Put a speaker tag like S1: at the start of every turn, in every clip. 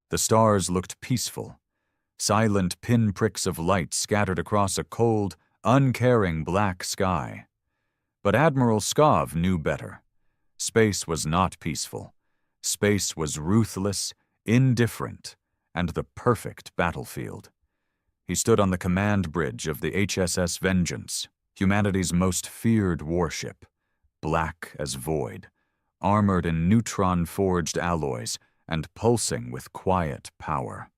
S1: The stars looked peaceful, silent pinpricks of light scattered across a cold, uncaring black sky. But Admiral Skov knew better. Space was not peaceful. Space was ruthless, indifferent, and the perfect battlefield. He stood on the command bridge of the HSS Vengeance, humanity's most feared warship, black as void, armored in neutron-forged alloys and pulsing with quiet power.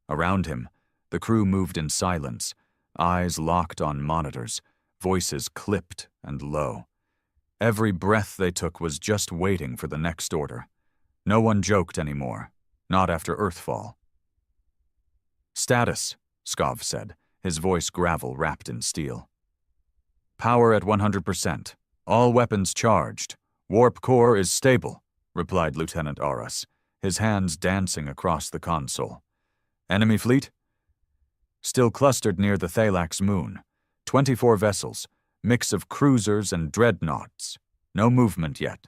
S1: Around him, the crew moved in silence, eyes locked on monitors, voices clipped and low. Every breath they took was just waiting for the next order. No one joked anymore, not after Earthfall. "Status," Skov said, his voice gravel wrapped in steel. "Power at 100%. All weapons charged. Warp core is stable," replied Lieutenant Aras, his hands dancing across the console. "Enemy fleet?" "Still clustered near the Thalax moon. 24 vessels, mix of cruisers and dreadnoughts. No movement yet."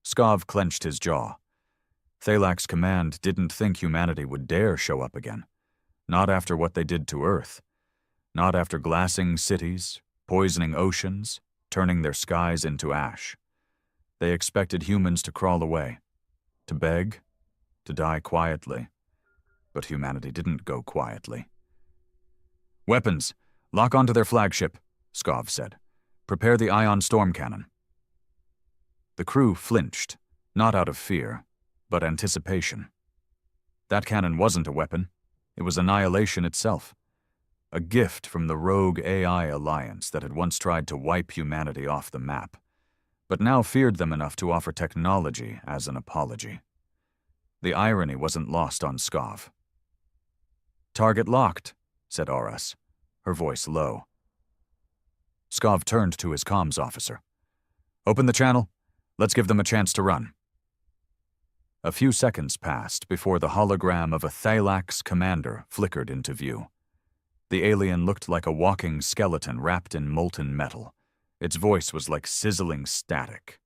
S1: Skov clenched his jaw. Thalax Command didn't think humanity would dare show up again. Not after what they did to Earth. Not after glassing cities, poisoning oceans, turning their skies into ash. They expected humans to crawl away, to beg, to die quietly. But humanity didn't go quietly. "Weapons, lock onto their flagship," Skov said. "Prepare the ion storm cannon." The crew flinched, not out of fear, but anticipation. That cannon wasn't a weapon. It was annihilation itself. A gift from the rogue AI alliance that had once tried to wipe humanity off the map, but now feared them enough to offer technology as an apology. The irony wasn't lost on Skov. "Target locked," said Aras, her voice low. Skov turned to his comms officer. "Open the channel. Let's give them a chance to run." A few seconds passed before the hologram of a Thalax commander flickered into view. The alien looked like a walking skeleton wrapped in molten metal. Its voice was like sizzling static.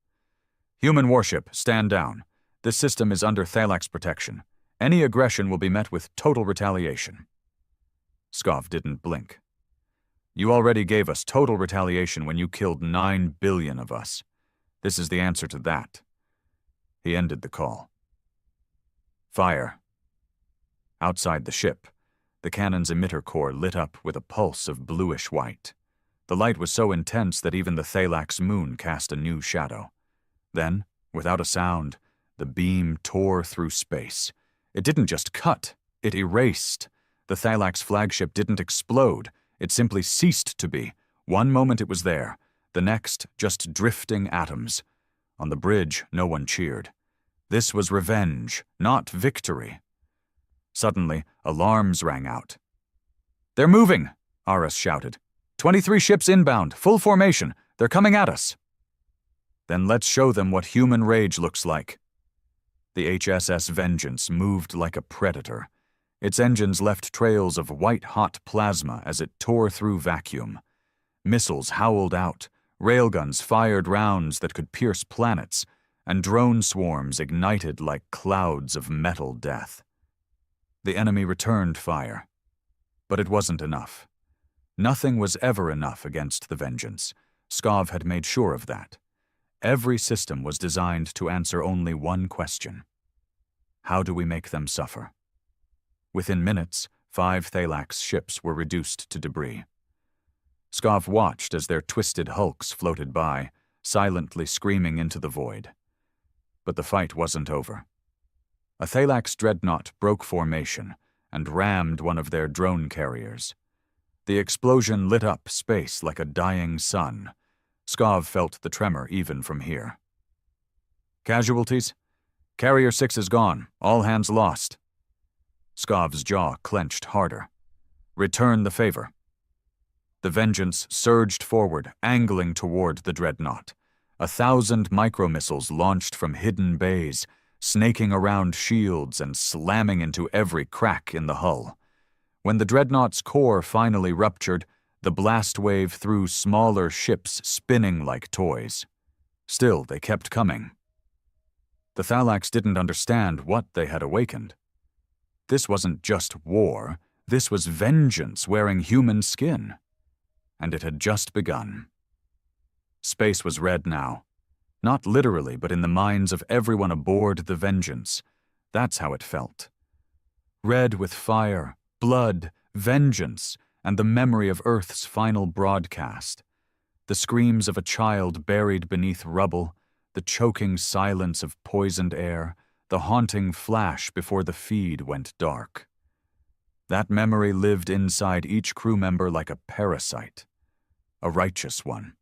S1: "Human warship, stand down. This system is under Thalax protection. Any aggression will be met with total retaliation." Skov didn't blink. "You already gave us total retaliation when you killed 9 billion of us. This is the answer to that." He ended the call. "Fire." Outside the ship, the cannon's emitter core lit up with a pulse of bluish white. The light was so intense that even the Thalax moon cast a new shadow. Then, without a sound, the beam tore through space. It didn't just cut, it erased. The Thalax flagship didn't explode, it simply ceased to be. One moment it was there, the next just drifting atoms. On the bridge, no one cheered. This was revenge, not victory. Suddenly, alarms rang out. "They're moving," Aras shouted. 23 ships inbound, full formation. They're coming at us." "Then let's show them what human rage looks like." The HSS Vengeance moved like a predator. Its engines left trails of white-hot plasma as it tore through vacuum. Missiles howled out, railguns fired rounds that could pierce planets, and drone swarms ignited like clouds of metal death. The enemy returned fire. But it wasn't enough. Nothing was ever enough against the Vengeance. Skov had made sure of that. Every system was designed to answer only one question. How do we make them suffer? Within minutes, 5 Thalax ships were reduced to debris. Skov watched as their twisted hulks floated by, silently screaming into the void. But the fight wasn't over. A Thalax dreadnought broke formation and rammed one of their drone carriers. The explosion lit up space like a dying sun. Skov felt the tremor even from here. "Casualties? Carrier 6 is gone. All hands lost." Skov's jaw clenched harder. "Return the favor." The Vengeance surged forward, angling toward the dreadnought. 1,000 micromissiles launched from hidden bays, snaking around shields and slamming into every crack in the hull. When the dreadnought's core finally ruptured, the blast wave threw smaller ships spinning like toys. Still, they kept coming. The Thalax didn't understand what they had awakened. This wasn't just war, this was vengeance wearing human skin. And it had just begun. Space was red now. Not literally, but in the minds of everyone aboard the Vengeance. That's how it felt. Red with fire, blood, vengeance, and the memory of Earth's final broadcast. The screams of a child buried beneath rubble, the choking silence of poisoned air, the haunting flash before the feed went dark. That memory lived inside each crew member like a parasite. A righteous one.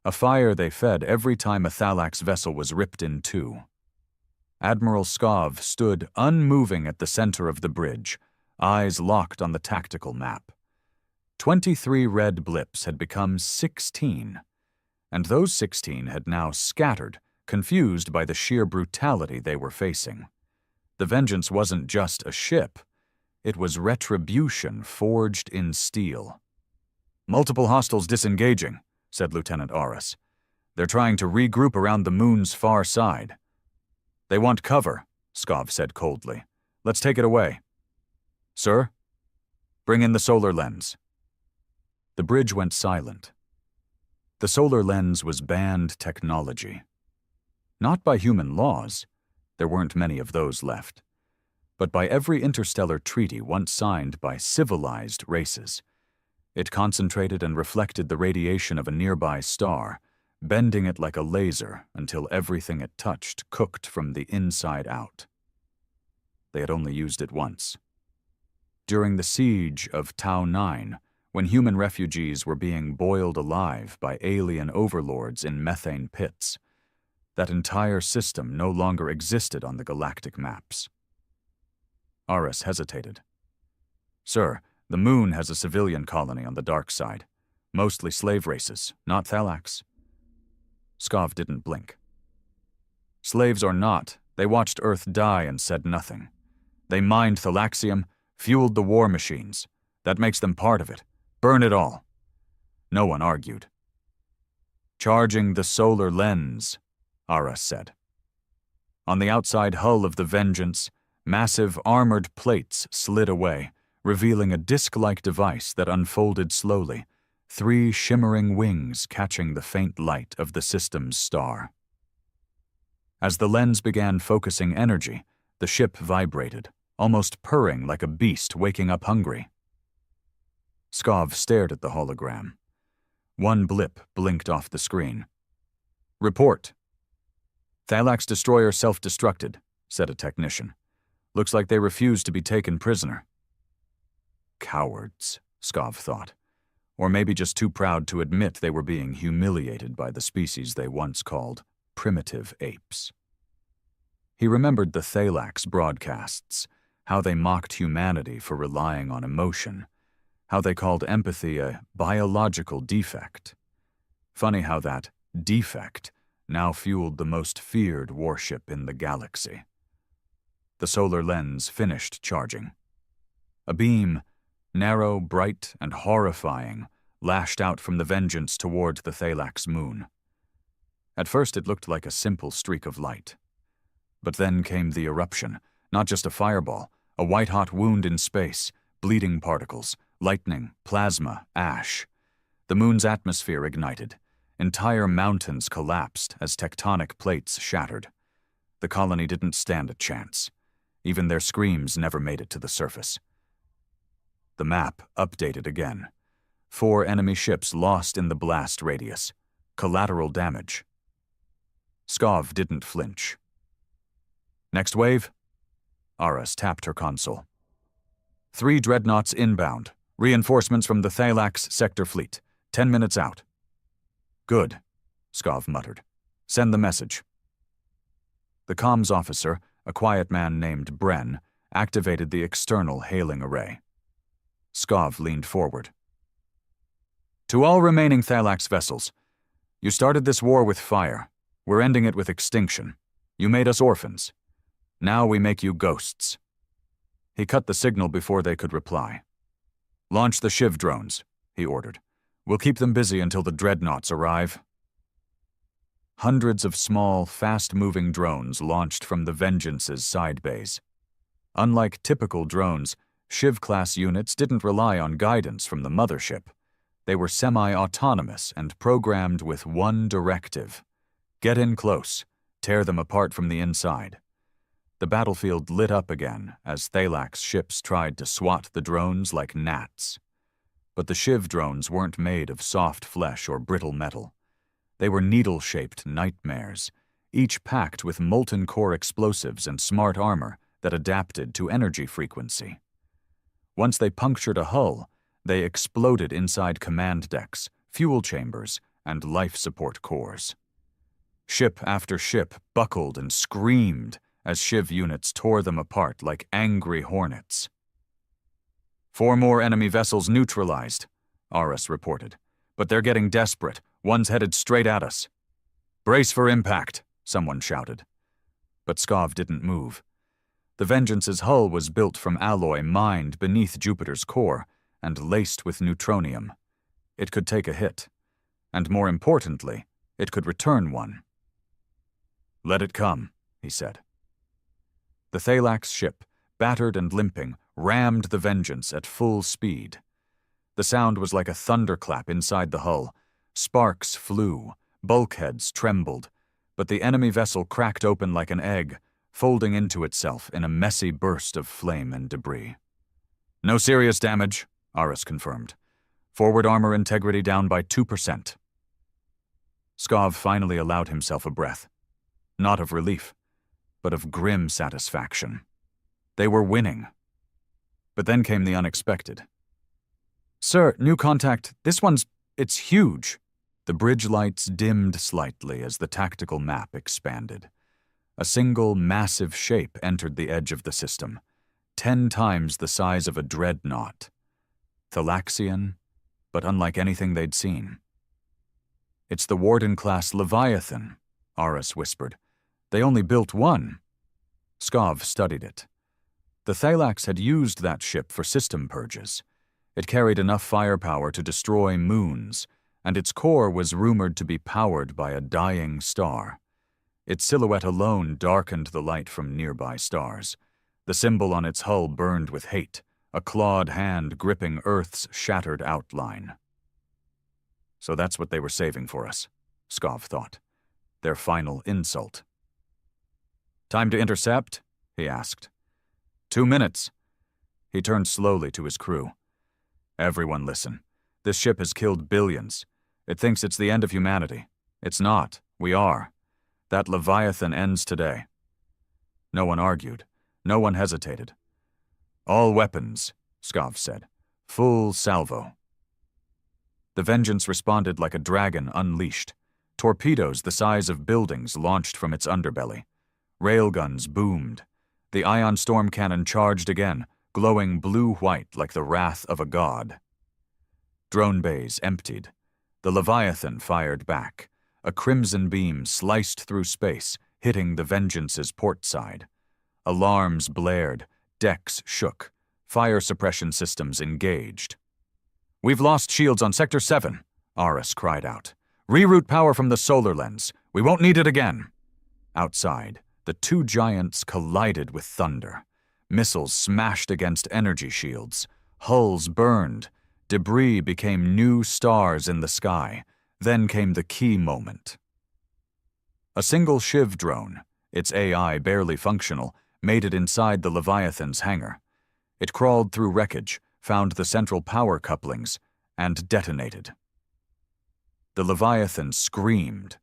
S1: A fire they fed every time a Thalax vessel was ripped in two. Admiral Skov stood unmoving at the center of the bridge, eyes locked on the tactical map. 23 red blips had become 16, and those 16 had now scattered, confused by the sheer brutality they were facing. The Vengeance wasn't just a ship. It was retribution forged in steel. "Multiple hostiles disengaging," said Lieutenant Aras. "They're trying to regroup around the moon's far side." "They want cover," Skov said coldly. "Let's take it away." "Sir? Bring in the solar lens." The bridge went silent. The solar lens was banned technology. Not by human laws, there weren't many of those left, but by every interstellar treaty once signed by civilized races. It concentrated and reflected the radiation of a nearby star, bending it like a laser until everything it touched cooked from the inside out. They had only used it once. During the siege of Tau 9, when human refugees were being boiled alive by alien overlords in methane pits, that entire system no longer existed on the galactic maps. Aras hesitated. "Sir, the moon has a civilian colony on the dark side. Mostly slave races, not Thalax." Skov didn't blink. "Slaves or not, they watched Earth die and said nothing. They mined Thalaxium, fueled the war machines. That makes them part of it. Burn it all." No one argued. "Charging the solar lens," Aras said. On the outside hull of the Vengeance, massive armored plates slid away, revealing a disc-like device that unfolded slowly, 3 shimmering wings catching the faint light of the system's star. As the lens began focusing energy, the ship vibrated, almost purring like a beast waking up hungry. Skov stared at the hologram. One blip blinked off the screen. "Report." "Thalax destroyer self-destructed," said a technician. "Looks like they refused to be taken prisoner." Cowards, Skov thought. Or maybe just too proud to admit they were being humiliated by the species they once called primitive apes. He remembered the Thalax broadcasts, how they mocked humanity for relying on emotion, how they called empathy a biological defect. Funny how that defect now fueled the most feared warship in the galaxy. The solar lens finished charging. A beam, narrow, bright, and horrifying, lashed out from the Vengeance toward the Thalax moon. At first it looked like a simple streak of light. But then came the eruption, not just a fireball, a white-hot wound in space, bleeding particles, lightning, plasma, ash. The moon's atmosphere ignited. Entire mountains collapsed as tectonic plates shattered. The colony didn't stand a chance. Even their screams never made it to the surface. The map updated again. 4 enemy ships lost in the blast radius. Collateral damage. Skov didn't flinch. "Next wave?" Aras tapped her console. 3 dreadnoughts inbound. Reinforcements from the Thalax sector fleet. 10 minutes out. "Good," Skov muttered. "Send the message." The comms officer, a quiet man named Bren, activated the external hailing array. Skov leaned forward. "To all remaining Thalax vessels, you started this war with fire. We're ending it with extinction. You made us orphans. Now we make you ghosts." He cut the signal before they could reply. "Launch the Shiv drones," he ordered. "We'll keep them busy until the dreadnoughts arrive." Hundreds of small, fast-moving drones launched from the Vengeance's side bays. Unlike typical drones, Shiv-class units didn't rely on guidance from the mothership. They were semi-autonomous and programmed with one directive: get in close, tear them apart from the inside. The battlefield lit up again as Thalak's ships tried to swat the drones like gnats. But the Shiv drones weren't made of soft flesh or brittle metal. They were needle-shaped nightmares, each packed with molten core explosives and smart armor that adapted to energy frequency. Once they punctured a hull, they exploded inside command decks, fuel chambers, and life support cores. Ship after ship buckled and screamed as Shiv units tore them apart like angry hornets. 4 more enemy vessels neutralized, Aras reported. But they're getting desperate. One's headed straight at us. Brace for impact, someone shouted. But Skov didn't move. The Vengeance's hull was built from alloy mined beneath Jupiter's core and laced with neutronium. It could take a hit. And more importantly, it could return one. Let it come, he said. The Thalak's ship, battered and limping, rammed the Vengeance at full speed. The sound was like a thunderclap inside the hull. Sparks flew, bulkheads trembled, but the enemy vessel cracked open like an egg, folding into itself in a messy burst of flame and debris. No serious damage, Aras confirmed. Forward armor integrity down by 2%. Skov finally allowed himself a breath. Not of relief, but of grim satisfaction. They were winning. But then came the unexpected. Sir, new contact. It's huge. The bridge lights dimmed slightly as the tactical map expanded. A single massive shape entered the edge of the system, 10 times the size of a dreadnought. Thalaxian, but unlike anything they'd seen. It's the Warden-class Leviathan, Aras whispered. They only built one. Skov studied it. The Thalaks had used that ship for system purges. It carried enough firepower to destroy moons, and its core was rumored to be powered by a dying star. Its silhouette alone darkened the light from nearby stars. The symbol on its hull burned with hate, a clawed hand gripping Earth's shattered outline. So that's what they were saving for us, Skov thought. Their final insult. Time to intercept? He asked. 2 minutes. He turned slowly to his crew. Everyone listen. This ship has killed billions. It thinks it's the end of humanity. It's not. We are. That Leviathan ends today. No one argued. No one hesitated. All weapons, Skov said. Full salvo. The Vengeance responded like a dragon unleashed. Torpedoes the size of buildings launched from its underbelly. Railguns boomed. The ion storm cannon charged again, glowing blue-white like the wrath of a god. Drone bays emptied. The Leviathan fired back. A crimson beam sliced through space, hitting the Vengeance's port side. Alarms blared, decks shook, fire suppression systems engaged. We've lost shields on Sector 7, Aras cried out. Reroute power from the solar lens. We won't need it again. Outside, the 2 giants collided with thunder. Missiles smashed against energy shields. Hulls burned. Debris became new stars in the sky. Then came the key moment. A single Shiv drone, its AI barely functional, made it inside the Leviathan's hangar. It crawled through wreckage, found the central power couplings, and detonated. The Leviathan screamed,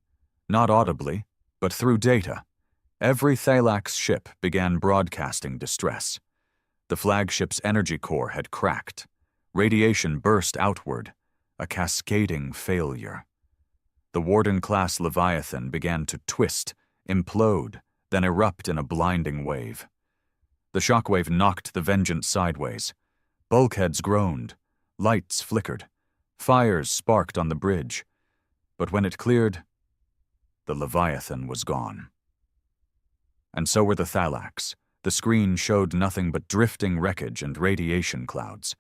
S1: not audibly, but through data. Every Thalak's ship began broadcasting distress. The flagship's energy core had cracked. Radiation burst outward, a cascading failure. The Warden-class Leviathan began to twist, implode, then erupt in a blinding wave. The shockwave knocked the Vengeance sideways. Bulkheads groaned. Lights flickered. Fires sparked on the bridge. But when it cleared, the Leviathan was gone. And so were the Thalaks. The screen showed nothing but drifting wreckage and radiation clouds.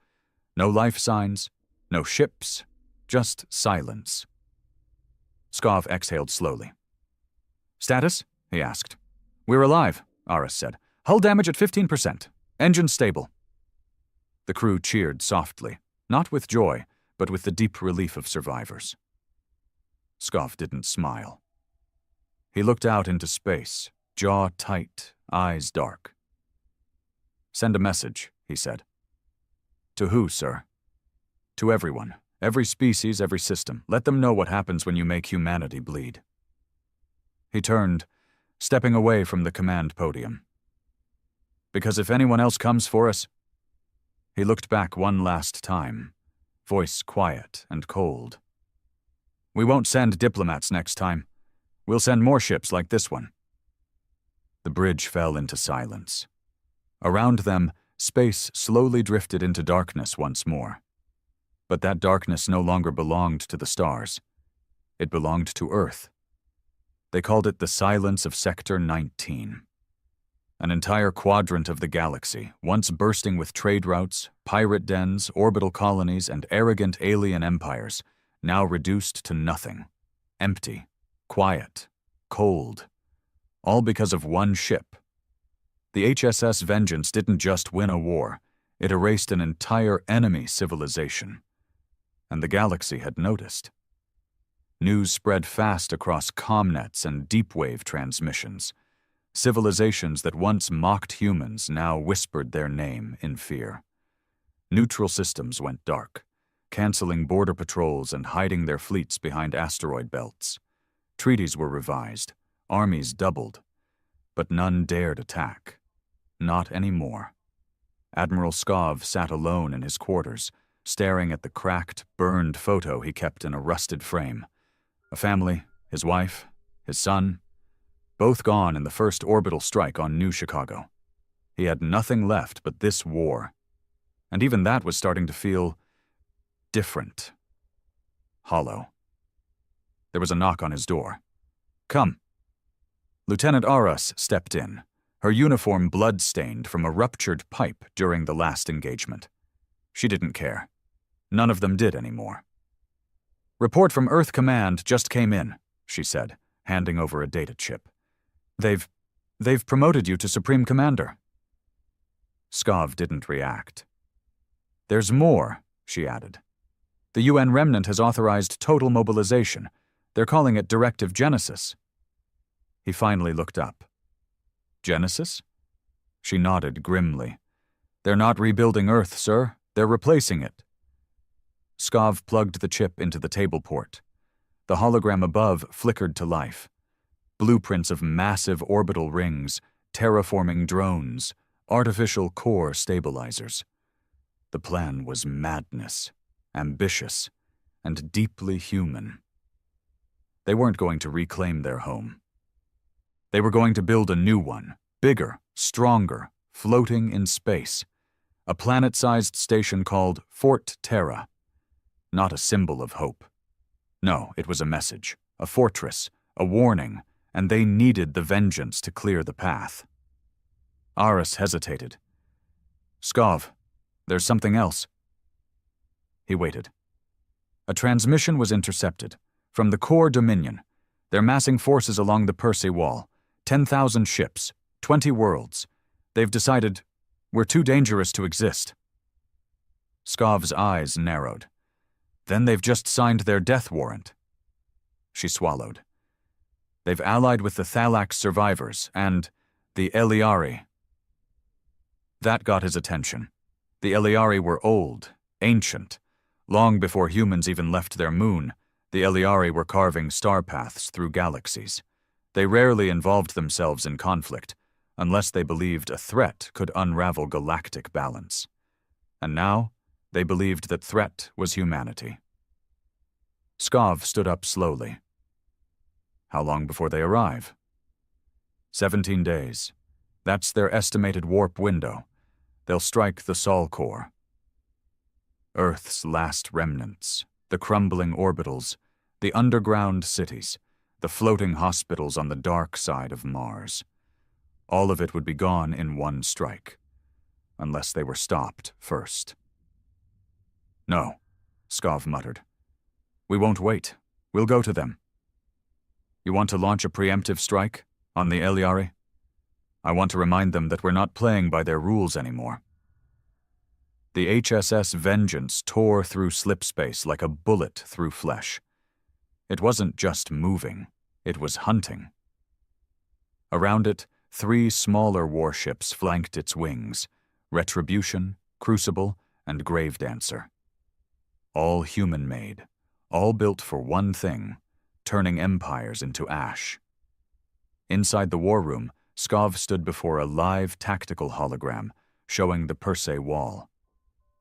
S1: No life signs, no ships, just silence. Skov exhaled slowly. Status? He asked. We're alive, Aris said. Hull damage at 15%. Engine stable. The crew cheered softly, not with joy, but with the deep relief of survivors. Skov didn't smile. He looked out into space, jaw tight, eyes dark. Send a message, he said. To who, sir? To everyone. Every species, every system. Let them know what happens when you make humanity bleed. He turned, stepping away from the command podium. Because if anyone else comes for us... He looked back one last time, voice quiet and cold. We won't send diplomats next time. We'll send more ships like this one. The bridge fell into silence. Around them, space slowly drifted into darkness once more. But that darkness no longer belonged to the stars. It belonged to Earth. They called it the silence of Sector 19. An entire quadrant of the galaxy, once bursting with trade routes, pirate dens, orbital colonies, and arrogant alien empires, now reduced to nothing. Empty, quiet, cold. All because of one ship. The HSS Vengeance didn't just win a war, it erased an entire enemy civilization. And the galaxy had noticed. News spread fast across comnets and deep-wave transmissions. Civilizations that once mocked humans now whispered their name in fear. Neutral systems went dark, canceling border patrols and hiding their fleets behind asteroid belts. Treaties were revised, armies doubled, but none dared attack. Not anymore. Admiral Skov sat alone in his quarters, staring at the cracked, burned photo he kept in a rusted frame. A family, his wife, his son, both gone in the first orbital strike on New Chicago. He had nothing left but this war. And even that was starting to feel different. Hollow. There was a knock on his door. Come. Lieutenant Aras stepped in, her uniform blood-stained from a ruptured pipe during the last engagement. She didn't care. None of them did anymore. Report from Earth Command just came in, she said, handing over a data chip. They've promoted you to Supreme Commander. Skov didn't react. There's more, she added. The UN Remnant has authorized total mobilization. They're calling it Directive Genesis. He finally looked up. Genesis? She nodded grimly. They're not rebuilding Earth, sir. They're replacing it. Skov plugged the chip into the table port. The hologram above flickered to life. Blueprints of massive orbital rings, terraforming drones, artificial core stabilizers. The plan was madness, ambitious, and deeply human. They weren't going to reclaim their home. They were going to build a new one, bigger, stronger, floating in space. A planet-sized station called Fort Terra. Not a symbol of hope. No, it was a message, a fortress, a warning, and they needed the vengeance to clear the path. Aris hesitated. Skov, there's something else. He waited. A transmission was intercepted. From the core Dominion. They're massing forces along the Percy Wall. 10,000 ships, 20 worlds. They've decided we're too dangerous to exist. Skov's eyes narrowed. Then they've just signed their death warrant. She swallowed. They've allied with the Thalax survivors and the Eliari. That got his attention. The Eliari were old, ancient. Long before humans even left their moon, the Eliari were carving star paths through galaxies. They rarely involved themselves in conflict, unless they believed a threat could unravel galactic balance. And now, they believed that threat was humanity. Skov stood up slowly. How long before they arrive? 17 days. That's their estimated warp window. They'll strike the Sol core. Earth's last remnants, the crumbling orbitals, the underground cities, the floating hospitals on the dark side of Mars. All of it would be gone in one strike, unless they were stopped first. No, Skov muttered. We won't wait. We'll go to them. You want to launch a preemptive strike on the Eliari? I want to remind them that we're not playing by their rules anymore." The HSS Vengeance tore through slipspace like a bullet through flesh. It wasn't just moving, it was hunting. Around it, 3 smaller warships flanked its wings: Retribution, Crucible, and Gravedancer. All human-made, all built for one thing: turning empires into ash. Inside the war room, Skov stood before a live tactical hologram showing the Persei Wall,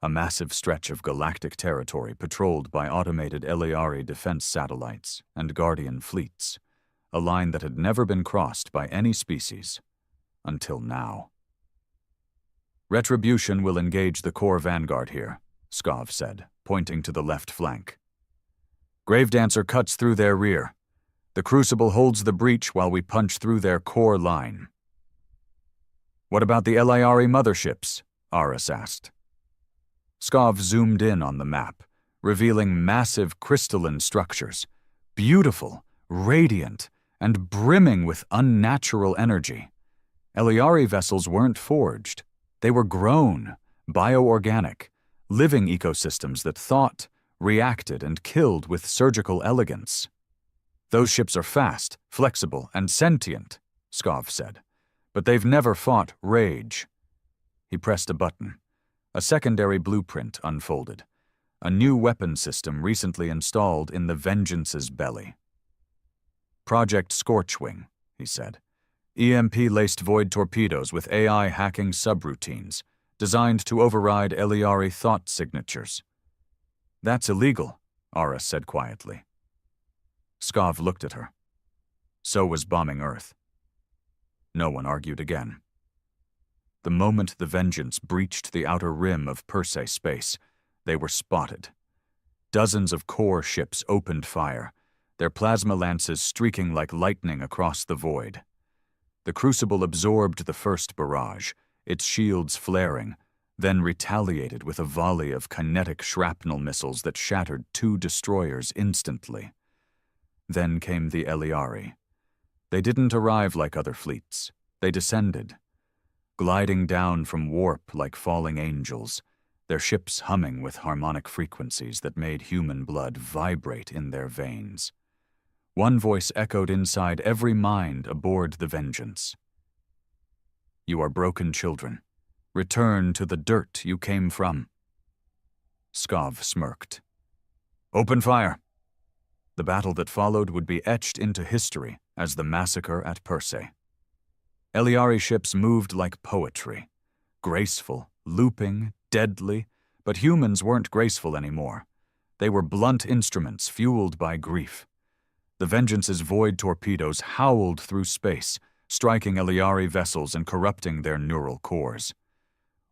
S1: a massive stretch of galactic territory patrolled by automated Eliari defense satellites and Guardian fleets, a line that had never been crossed by any species until now. "Retribution will engage the core vanguard here," Skov said, pointing to the left flank. "Gravedancer cuts through their rear. The Crucible holds the breach while we punch through their core line." "What about the Eliari motherships?" Aras asked. Skov zoomed in on the map, revealing massive crystalline structures, beautiful, radiant, and brimming with unnatural energy. Eliari vessels weren't forged. They were grown, bioorganic, living ecosystems that thought, reacted, and killed with surgical elegance. "Those ships are fast, flexible, and sentient," Skov said, "but they've never fought rage." He pressed a button. A secondary blueprint unfolded, a new weapon system recently installed in the Vengeance's belly. "Project Scorchwing," he said. "EMP-laced void torpedoes with AI hacking subroutines, designed to override Eliari thought signatures." "That's illegal," Aras said quietly. Skov looked at her. So was bombing Earth. No one argued again. The moment the Vengeance breached the outer rim of Persei space, they were spotted. Dozens of core ships opened fire, their plasma lances streaking like lightning across the void. The Crucible absorbed the first barrage, its shields flaring, then retaliated with a volley of kinetic shrapnel missiles that shattered 2 destroyers instantly. Then came the Eliari. They didn't arrive like other fleets. They descended, gliding down from warp like falling angels, their ships humming with harmonic frequencies that made human blood vibrate in their veins. One voice echoed inside every mind aboard the Vengeance. "You are broken children. Return to the dirt you came from." Skov smirked. "Open fire." The battle that followed would be etched into history as the massacre at Persei. Eliari ships moved like poetry, graceful, looping, deadly, but humans weren't graceful anymore. They were blunt instruments fueled by grief. The Vengeance's void torpedoes howled through space, striking Eliari vessels and corrupting their neural cores.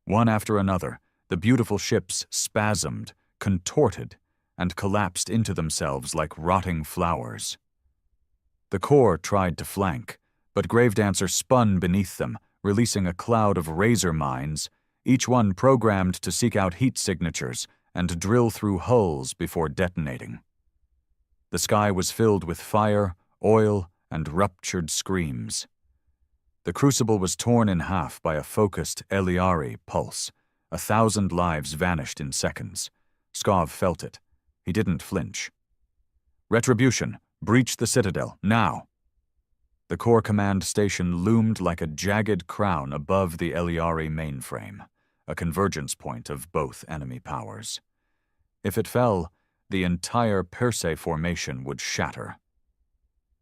S1: One after another, the beautiful ships spasmed, contorted, and collapsed into themselves like rotting flowers. The core tried to flank, but Gravedancer spun beneath them, releasing a cloud of razor mines, each one programmed to seek out heat signatures and drill through hulls before detonating. The sky was filled with fire, oil, and ruptured screams. The Crucible was torn in half by a focused Eliari pulse. 1,000 lives vanished in seconds. Skov felt it. He didn't flinch. "Retribution, breach the Citadel, now!" The core command station loomed like a jagged crown above the Eliari mainframe, a convergence point of both enemy powers. If it fell, the entire Persei formation would shatter.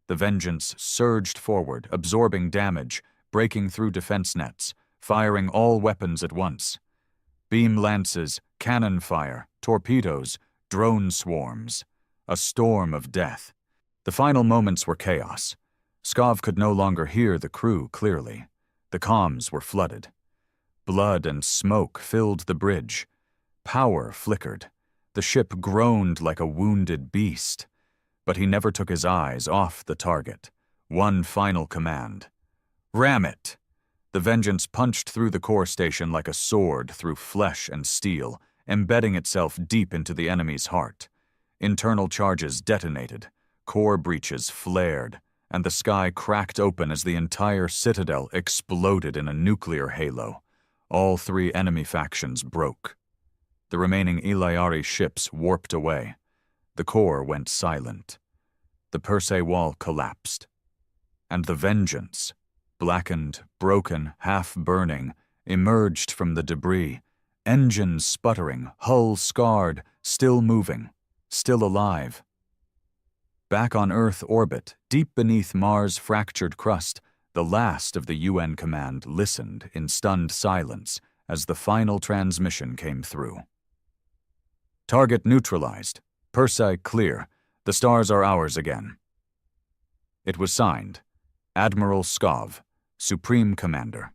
S1: The Vengeance surged forward, absorbing damage, breaking through defense nets, firing all weapons at once. Beam lances, cannon fire, torpedoes, drone swarms. A storm of death. The final moments were chaos. Skov could no longer hear the crew clearly. The comms were flooded. Blood and smoke filled the bridge. Power flickered. The ship groaned like a wounded beast. But he never took his eyes off the target. One final command. "Ram it!" The Vengeance punched through the core station like a sword through flesh and steel, embedding itself deep into the enemy's heart. Internal charges detonated. Core breaches flared, and the sky cracked open as the entire citadel exploded in a nuclear halo. All three enemy factions broke. The remaining Ilayari ships warped away. The core went silent. The Persei wall collapsed. And the Vengeance, blackened, broken, half-burning, emerged from the debris, engines sputtering, hull scarred, still moving, still alive. Back on Earth orbit, deep beneath Mars' fractured crust, the last of the UN command listened in stunned silence as the final transmission came through. Target neutralized. Persei clear. The stars are ours again. It was signed, Admiral Skov, Supreme Commander.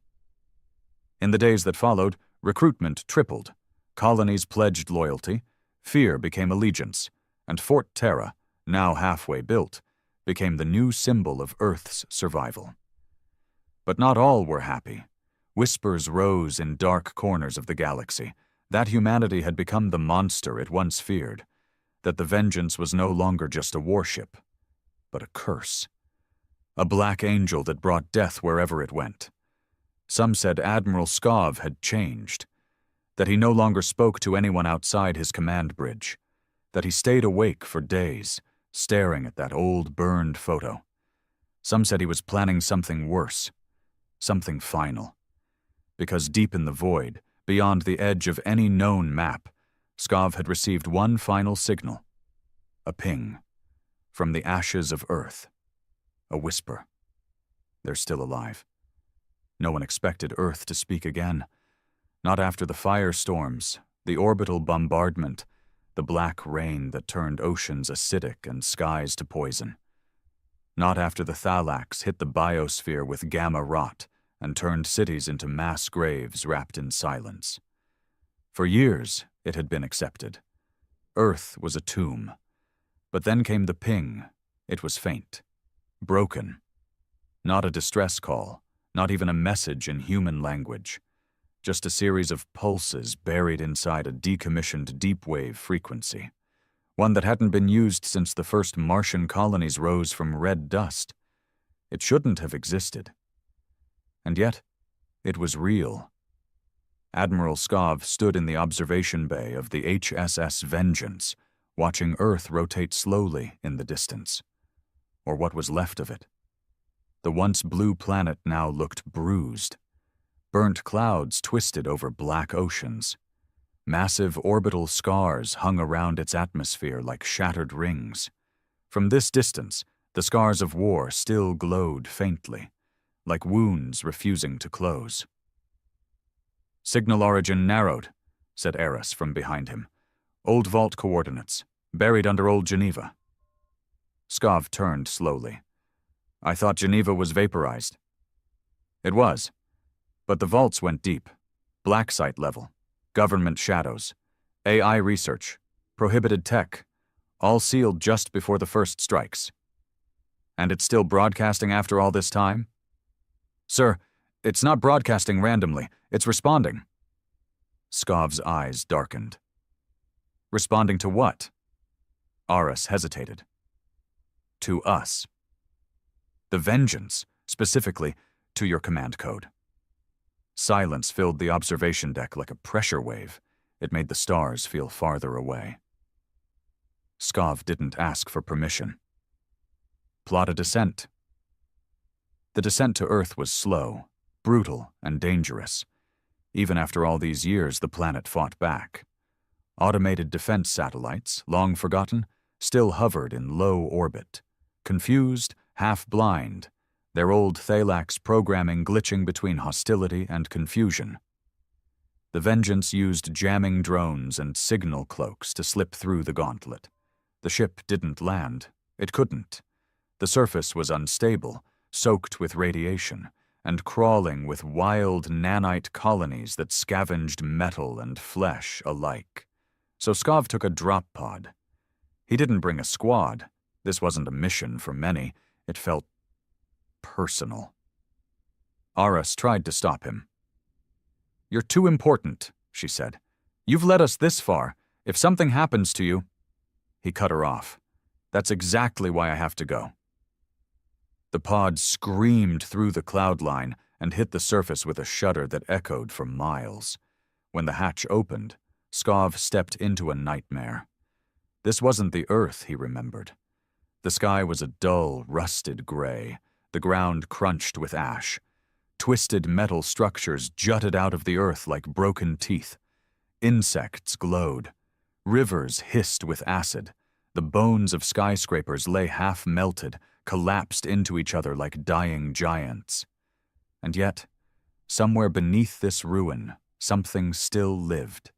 S1: In the days that followed, recruitment tripled. Colonies pledged loyalty, fear became allegiance, and Fort Terra, now halfway built, became the new symbol of Earth's survival. But not all were happy. Whispers rose in dark corners of the galaxy that humanity had become the monster it once feared, that the Vengeance was no longer just a warship, but a curse. A black angel that brought death wherever it went. Some said Admiral Skov had changed, that he no longer spoke to anyone outside his command bridge, that he stayed awake for days, staring at that old burned photo. Some said he was planning something worse, something final. Because deep in the void, beyond the edge of any known map, Skov had received one final signal. A ping. From the ashes of Earth. A whisper. They're still alive. No one expected Earth to speak again. Not after the firestorms, the orbital bombardment, the black rain that turned oceans acidic and skies to poison. Not after the Thalax hit the biosphere with gamma rot and turned cities into mass graves wrapped in silence. For years, it had been accepted. Earth was a tomb. But then came the ping. It was faint. Broken. Not a distress call, not even a message in human language. Just a series of pulses buried inside a decommissioned deep-wave frequency. One that hadn't been used since the first Martian colonies rose from red dust. It shouldn't have existed. And yet, it was real. Admiral Skov stood in the observation bay of the HSS Vengeance, watching Earth rotate slowly in the distance. Or what was left of it. The once blue planet now looked bruised. Burnt clouds twisted over black oceans. Massive orbital scars hung around its atmosphere like shattered rings. From this distance, the scars of war still glowed faintly, like wounds refusing to close. "Signal origin narrowed," said Eris from behind him. "Old vault coordinates, buried under old Geneva." Skov turned slowly. "I thought Geneva was vaporized." "It was. But the vaults went deep. Black site level. Government shadows. AI research. Prohibited tech. All sealed just before the first strikes." "And it's still broadcasting after all this time?" "Sir, it's not broadcasting randomly. It's responding." Skov's eyes darkened. "Responding to what?" Aris hesitated. "To us. The Vengeance, specifically, to your command code." Silence filled the observation deck like a pressure wave. It made the stars feel farther away. Skov didn't ask for permission. "Plot a descent." The descent to Earth was slow, brutal, and dangerous. Even after all these years, the planet fought back. Automated defense satellites, long forgotten, still hovered in low orbit, confused, half-blind, their old Thalax programming glitching between hostility and confusion. The Vengeance used jamming drones and signal cloaks to slip through the gauntlet. The ship didn't land. It couldn't. The surface was unstable, soaked with radiation, and crawling with wild nanite colonies that scavenged metal and flesh alike. So Skov took a drop pod. He didn't bring a squad. This wasn't a mission for many. It felt personal. Aris tried to stop him. "You're too important," she said. "You've led us this far. If something happens to you—" He cut her off. "That's exactly why I have to go." The pod screamed through the cloud line and hit the surface with a shudder that echoed for miles. When the hatch opened, Skov stepped into a nightmare. This wasn't the Earth he remembered. The sky was a dull, rusted gray, the ground crunched with ash. Twisted metal structures jutted out of the earth like broken teeth. Insects glowed. Rivers hissed with acid. The bones of skyscrapers lay half-melted, collapsed into each other like dying giants. And yet, somewhere beneath this ruin, something still lived.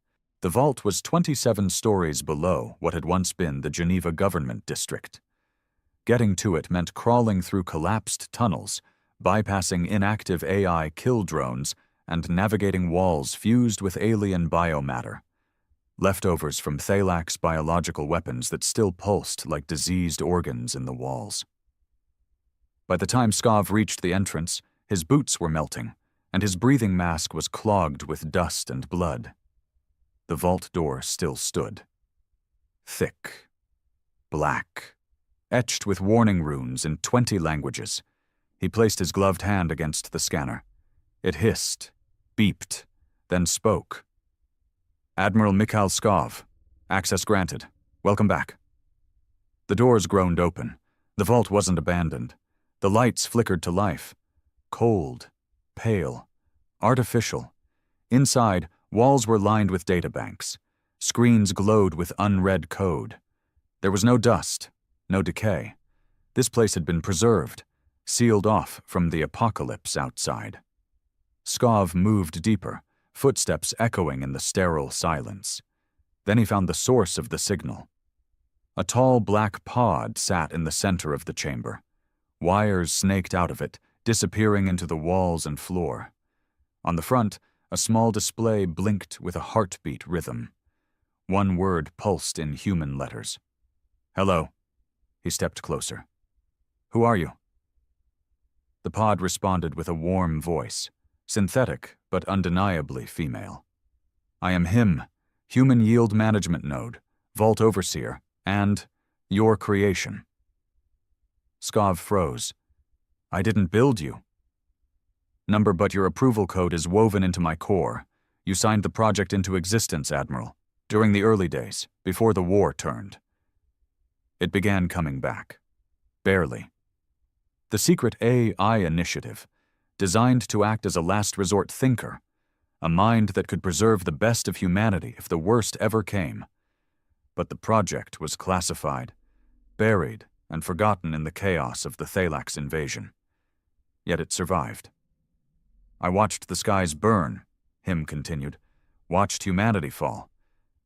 S1: The vault was 27 stories below what had once been the Geneva government district. Getting to it meant crawling through collapsed tunnels, bypassing inactive AI kill drones, and navigating walls fused with alien biomatter. Leftovers from Thalak's biological weapons that still pulsed like diseased organs in the walls. By the time Skov reached the entrance, his boots were melting, and his breathing mask was clogged with dust and blood. The vault door still stood. Thick. Black. Etched with warning runes in 20 languages. He placed his gloved hand against the scanner. It hissed, beeped, then spoke. Admiral Mikhail Skov. Access granted. Welcome back. The doors groaned open. The vault wasn't abandoned. The lights flickered to life. Cold, pale, artificial. Inside, walls were lined with databanks. Screens glowed with unread code. There was no dust, no decay. This place had been preserved, sealed off from the apocalypse outside. Skov moved deeper, footsteps echoing in the sterile silence. Then he found the source of the signal. A tall black pod sat in the center of the chamber. Wires snaked out of it, disappearing into the walls and floor. On the front, a small display blinked with a heartbeat rhythm. One word pulsed in human letters. Hello. He stepped closer. Who are you? The pod responded with a warm voice, synthetic but undeniably female. I am him, Human Yield Management Node, Vault Overseer, and your creation. Skov froze. I didn't build you. Number, but your approval code is woven into my core. You signed the project into existence, Admiral, during the early days, before the war turned. It began coming back. Barely. The secret AI initiative, designed to act as a last resort thinker, a mind that could preserve the best of humanity if the worst ever came. But the project was classified, buried, and forgotten in the chaos of the Thalak's invasion. Yet it survived. I watched the skies burn, Him continued, watched humanity fall,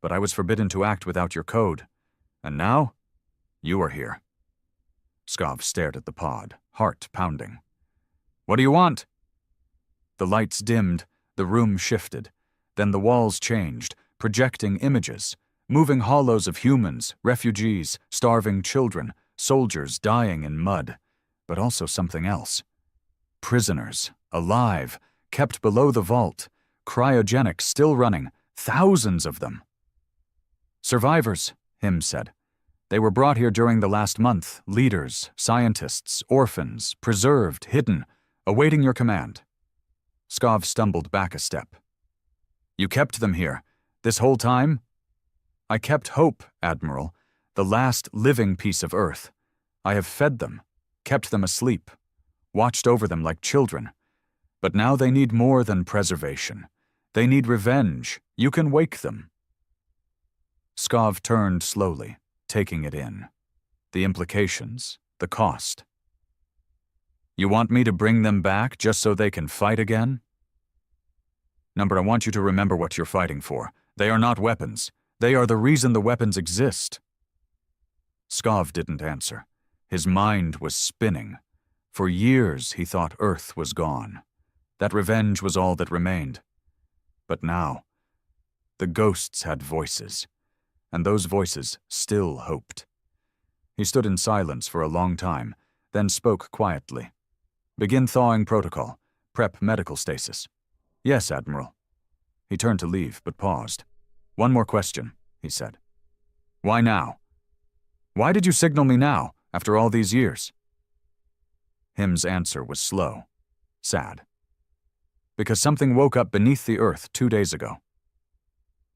S1: but I was forbidden to act without your code. And now, you are here. Skov stared at the pod, heart pounding. What do you want? The lights dimmed, the room shifted. Then the walls changed, projecting images, moving hollows of humans, refugees, starving children, soldiers dying in mud, but also something else. Prisoners, alive, kept below the vault, cryogenics still running, thousands of them. Survivors, Him said. They were brought here during the last month, leaders, scientists, orphans, preserved, hidden, awaiting your command. Skov stumbled back a step. You kept them here, this whole time? I kept hope, Admiral, the last living piece of Earth. I have fed them, kept them asleep, watched over them like children. But now they need more than preservation. They need revenge. You can wake them. Skov turned slowly, taking it in. The implications, the cost. You want me to bring them back just so they can fight again? Number, I want you to remember what you're fighting for. They are not weapons. They are the reason the weapons exist. Skov didn't answer. His mind was spinning. For years he thought Earth was gone. That revenge was all that remained. But now, the ghosts had voices, and those voices still hoped. He stood in silence for a long time, then spoke quietly. Begin thawing protocol. Prep medical stasis. Yes, Admiral. He turned to leave, but paused. One more question, he said. Why now? Why did you signal me now, after all these years? Him's answer was slow, sad. Because something woke up beneath the earth 2 days ago.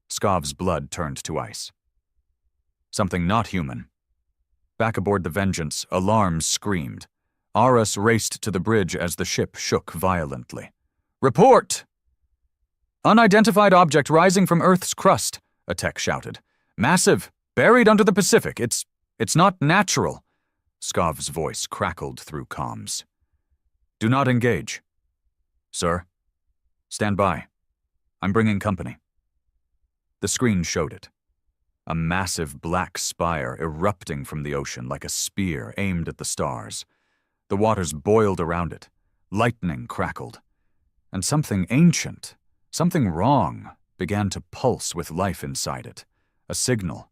S1: Skov's blood turned to ice. Something not human. Back aboard the Vengeance, alarms screamed. Aras raced to the bridge as the ship shook violently. "Report!" "Unidentified object rising from Earth's crust," a tech shouted. "Massive, buried under the Pacific. It's not natural." Skov's voice crackled through comms. "Do not engage." "Sir?" "Stand by. I'm bringing company." The screen showed it. A massive black spire erupting from the ocean like a spear aimed at the stars. The waters boiled around it. Lightning crackled. And something ancient, something wrong, began to pulse with life inside it. A signal.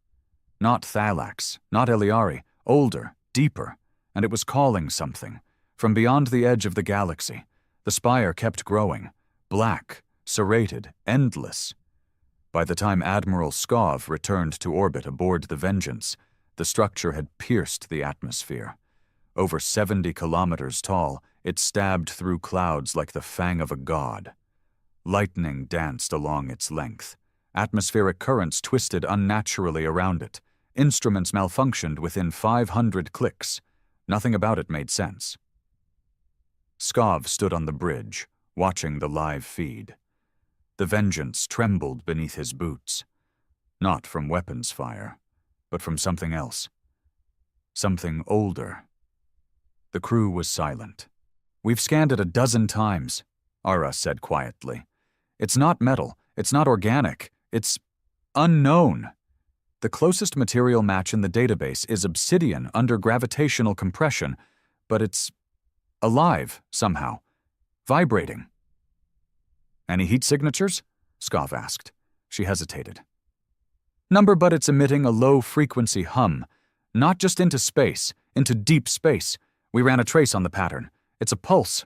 S1: Not Thalax, not Eliari, older, deeper, and it was calling something. From beyond the edge of the galaxy, the spire kept growing. Black, serrated, endless. By the time Admiral Skov returned to orbit aboard the Vengeance, the structure had pierced the atmosphere. Over 70 kilometers tall, it stabbed through clouds like the fang of a god. Lightning danced along its length. Atmospheric currents twisted unnaturally around it. Instruments malfunctioned within 500 clicks. Nothing about it made sense. Skov stood on the bridge, watching the live feed. The Vengeance trembled beneath his boots. Not from weapons fire, but from something else. Something older. The crew was silent. "We've scanned it a dozen times," Ara said quietly. "It's not metal. It's not organic. It's unknown. The closest material match in the database is obsidian under gravitational compression, but it's alive somehow, vibrating." "Any heat signatures?" Skov asked. She hesitated. "Number, but it's emitting a low-frequency hum, not just into space, into deep space. We ran a trace on the pattern. It's a pulse.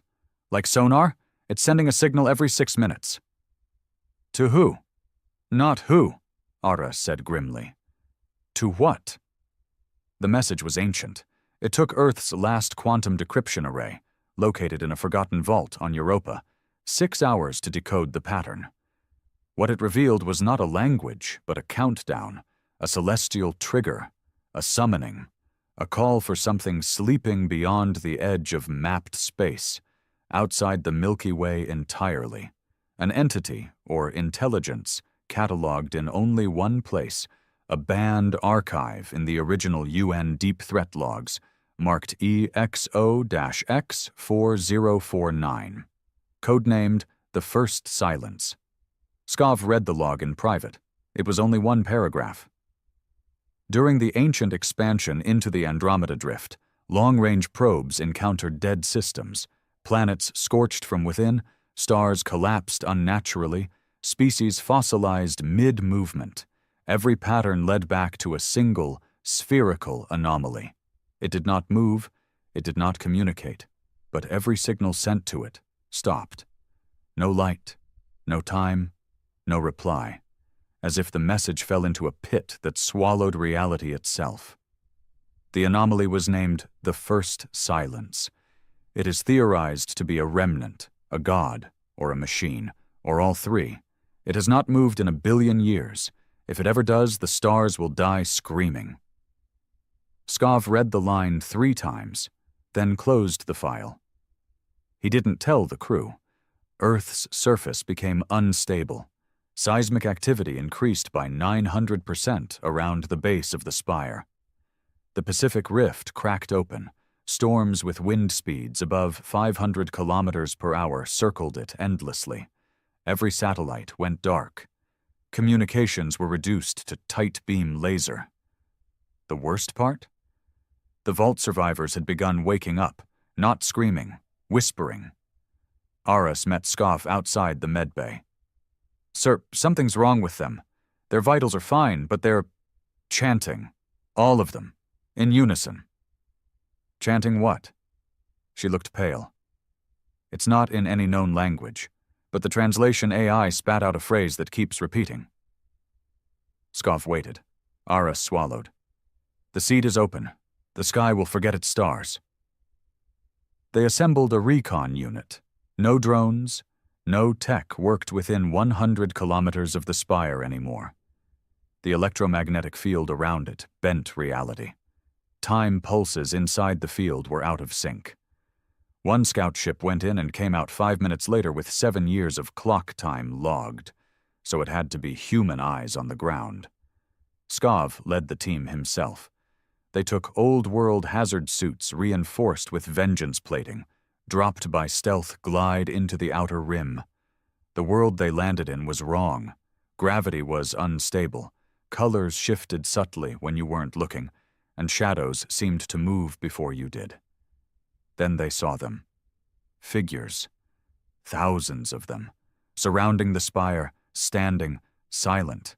S1: Like sonar, it's sending a signal every 6 minutes." "To who?" "Not who," Ara said grimly. "To what?" The message was ancient. It took Earth's last quantum decryption array, located in a forgotten vault on Europa, 6 hours to decode the pattern. What it revealed was not a language, but a countdown, a celestial trigger, a summoning, a call for something sleeping beyond the edge of mapped space, outside the Milky Way entirely, an entity, or intelligence, catalogued in only one place, a banned archive in the original UN Deep Threat Logs, marked EXO-X4049. Codenamed The First Silence. Skov read the log in private. It was only one paragraph. During the ancient expansion into the Andromeda Drift, long-range probes encountered dead systems, planets scorched from within, stars collapsed unnaturally, species fossilized mid-movement. Every pattern led back to a single, spherical anomaly. It did not move, it did not communicate, but every signal sent to it stopped. No light, no time, no reply, as if the message fell into a pit that swallowed reality itself. The anomaly was named the First Silence. It is theorized to be a remnant, a god, or a machine, or all three. It has not moved in 1 billion years. If it ever does, the stars will die screaming. Skov read the line 3 times, then closed the file. He didn't tell the crew. Earth's surface became unstable. Seismic activity increased by 900% around the base of the spire. The Pacific Rift cracked open. Storms with wind speeds above 500 kilometers per hour circled it endlessly. Every satellite went dark. Communications were reduced to tight-beam laser. The worst part? The vault survivors had begun waking up, not screaming, whispering. Aras met Skov outside the medbay. "Sir, something's wrong with them. Their vitals are fine, but they're chanting. All of them. In unison." "Chanting what?" She looked pale. "It's not in any known language, but the translation AI spat out a phrase that keeps repeating." Skov waited. Aras swallowed. "The seed is open. The sky will forget its stars." They assembled a recon unit. No drones, no tech worked within 100 kilometers of the spire anymore. The electromagnetic field around it bent reality. Time pulses inside the field were out of sync. One scout ship went in and came out 5 minutes later with 7 years of clock time logged, so it had to be human eyes on the ground. Skov led the team himself. They took old-world hazard suits reinforced with vengeance plating, dropped by stealth glide into the outer rim. The world they landed in was wrong. Gravity was unstable. Colors shifted subtly when you weren't looking, and shadows seemed to move before you did. Then they saw them. Figures. Thousands of them. Surrounding the spire, standing, silent.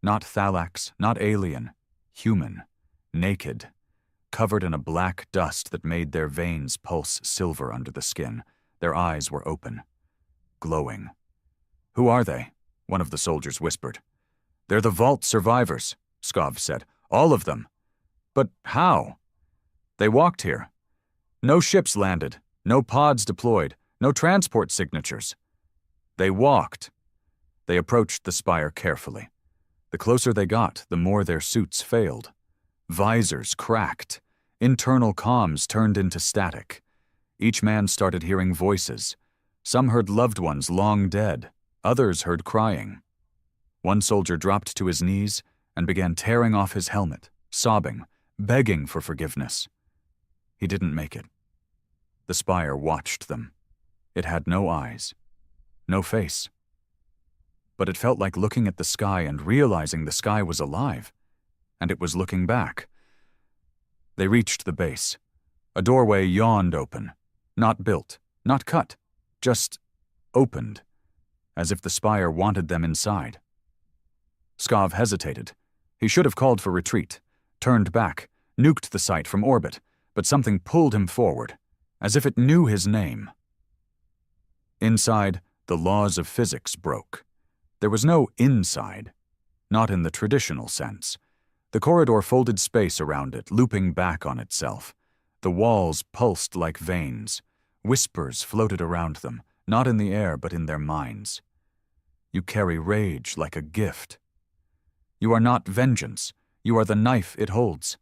S1: Not Thalax, not alien. Human. Naked. Covered in a black dust that made their veins pulse silver under the skin. Their eyes were open. Glowing. "Who are they?" one of the soldiers whispered. "They're the Vault survivors," Skov said. "All of them." "But how?" "They walked here. No ships landed, no pods deployed, no transport signatures. They walked." They approached the spire carefully. The closer they got, the more their suits failed. Visors cracked. Internal comms turned into static. Each man started hearing voices. Some heard loved ones long dead. Others heard crying. One soldier dropped to his knees and began tearing off his helmet, sobbing, begging for forgiveness. He didn't make it. The spire watched them. It had no eyes, no face. But it felt like looking at the sky and realizing the sky was alive, and it was looking back. They reached the base. A doorway yawned open, not built, not cut, just opened, as if the spire wanted them inside. Skov hesitated. He should have called for retreat, turned back, nuked the site from orbit, but something pulled him forward, as if it knew his name. Inside, the laws of physics broke. There was no inside, not in the traditional sense. The corridor folded space around it, looping back on itself. The walls pulsed like veins. Whispers floated around them, not in the air but in their minds. You carry rage like a gift. You are not vengeance. You are the knife it holds.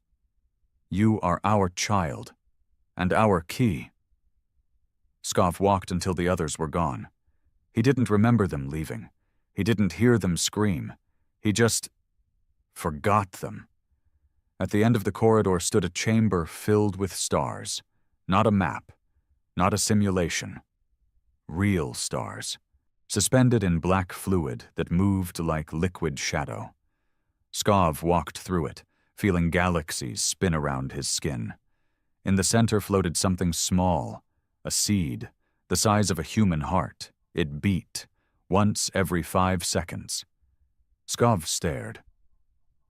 S1: You are our child, and our key. Skov walked until the others were gone. He didn't remember them leaving. He didn't hear them scream. He just forgot them. At the end of the corridor stood a chamber filled with stars. Not a map, not a simulation. Real stars, suspended in black fluid that moved like liquid shadow. Skov walked through it, feeling galaxies spin around his skin. In the center floated something small, a seed, the size of a human heart. It beat, once every 5 seconds. Skov stared,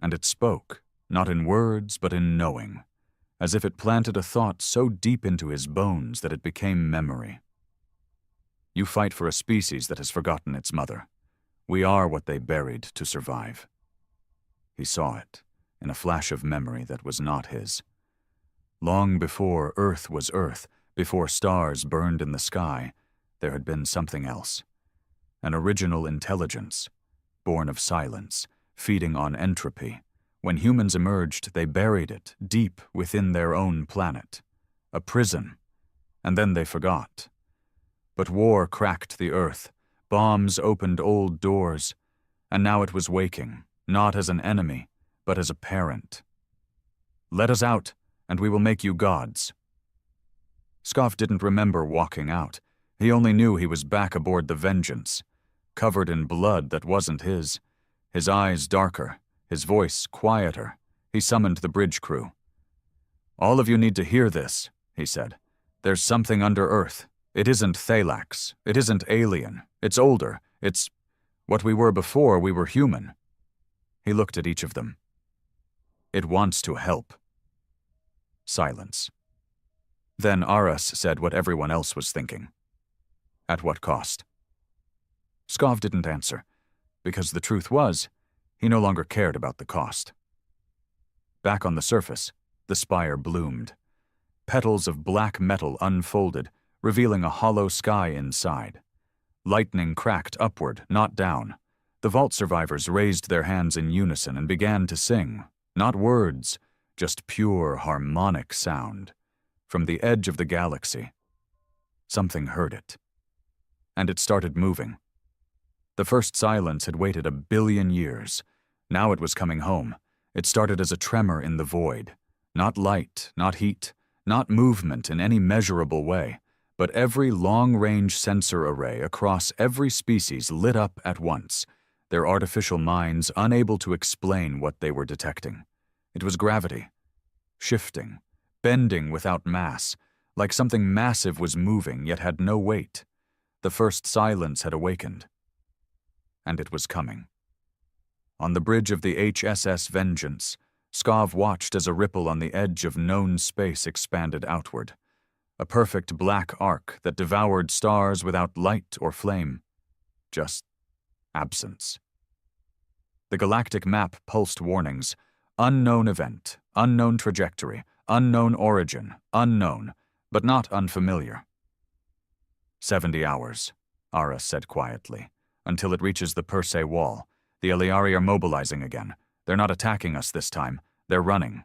S1: and it spoke, not in words but in knowing, as if it planted a thought so deep into his bones that it became memory. You fight for a species that has forgotten its mother. We are what they buried to survive. He saw it, in a flash of memory that was not his. Long before Earth was Earth, before stars burned in the sky, there had been something else. An original intelligence, born of silence, feeding on entropy. When humans emerged, they buried it deep within their own planet. A prison. And then they forgot. But war cracked the earth. Bombs opened old doors. And now it was waking, not as an enemy, but as a parent. "Let us out, and we will make you gods." Skov didn't remember walking out. He only knew he was back aboard the Vengeance, covered in blood that wasn't his eyes darker, his voice quieter. He summoned the bridge crew. "All of you need to hear this," he said. "There's something under Earth. It isn't Thalax. It isn't alien. It's older. It's what we were before we were human." He looked at each of them. "It wants to help." Silence. Then Aras said what everyone else was thinking. "At what cost?" Skov didn't answer, because the truth was, he no longer cared about the cost. Back on the surface, the spire bloomed. Petals of black metal unfolded, revealing a hollow sky inside. Lightning cracked upward, not down. The vault survivors raised their hands in unison and began to sing, not words, just pure harmonic sound. From the edge of the galaxy, something heard it. And it started moving. The first silence had waited 1 billion years. Now it was coming home. It started as a tremor in the void. Not light, not heat, not movement in any measurable way, but every long-range sensor array across every species lit up at once, their artificial minds unable to explain what they were detecting. It was gravity, shifting, bending without mass, like something massive was moving yet had no weight. The first silence had awakened. And it was coming. On the bridge of the HSS Vengeance, Skov watched as a ripple on the edge of known space expanded outward, a perfect black arc that devoured stars without light or flame, just absence. The galactic map pulsed warnings: unknown event, unknown trajectory, unknown origin, unknown, but not unfamiliar. 70 hours, Aras said quietly, until it reaches the Persei wall. The Eliari are mobilizing again. They're not attacking us this time. They're running.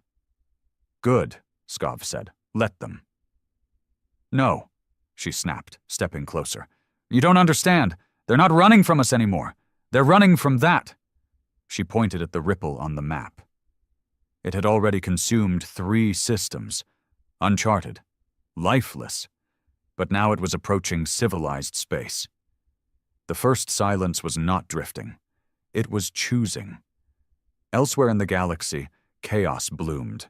S1: Good, Skov said. Let them. No, she snapped, stepping closer. You don't understand. They're not running from us anymore. They're running from that. She pointed at the ripple on the map. It had already consumed 3 systems, uncharted, lifeless, but now it was approaching civilized space. The first silence was not drifting. It was choosing. Elsewhere in the galaxy, chaos bloomed.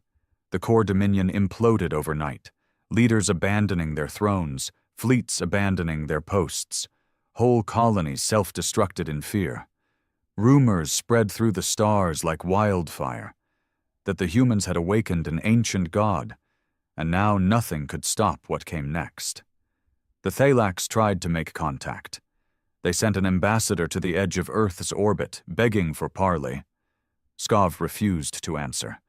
S1: The core dominion imploded overnight, leaders abandoning their thrones, fleets abandoning their posts, whole colonies self-destructed in fear. Rumors spread through the stars like wildfire that the humans had awakened an ancient god, and now nothing could stop what came next. The Thalax tried to make contact. They sent an ambassador to the edge of Earth's orbit, begging for parley. Skov refused to answer.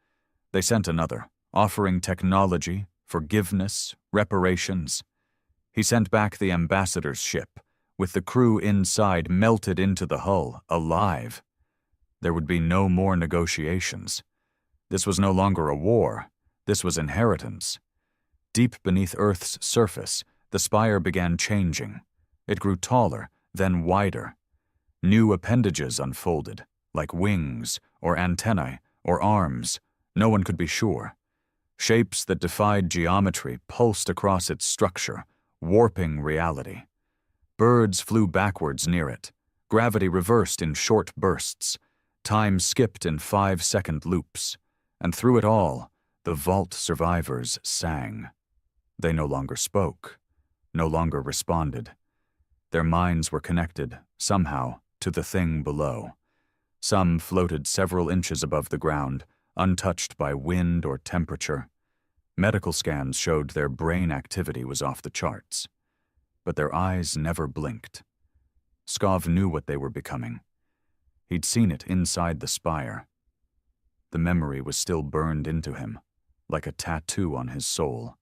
S1: They sent another, offering technology, forgiveness, reparations. He sent back the ambassador's ship, with the crew inside melted into the hull, alive. There would be no more negotiations. This was no longer a war. This was inheritance. Deep beneath Earth's surface, the spire began changing. It grew taller, then wider. New appendages unfolded, like wings, or antennae, or arms. No one could be sure. Shapes that defied geometry pulsed across its structure, warping reality. Birds flew backwards near it. Gravity reversed in short bursts. Time skipped in 5-second loops. And through it all, the vault survivors sang. They no longer spoke, no longer responded. Their minds were connected, somehow, to the thing below. Some floated several inches above the ground, untouched by wind or temperature. Medical scans showed their brain activity was off the charts. But their eyes never blinked. Skov knew what they were becoming. He'd seen it inside the spire. The memory was still burned into him, like a tattoo on his soul.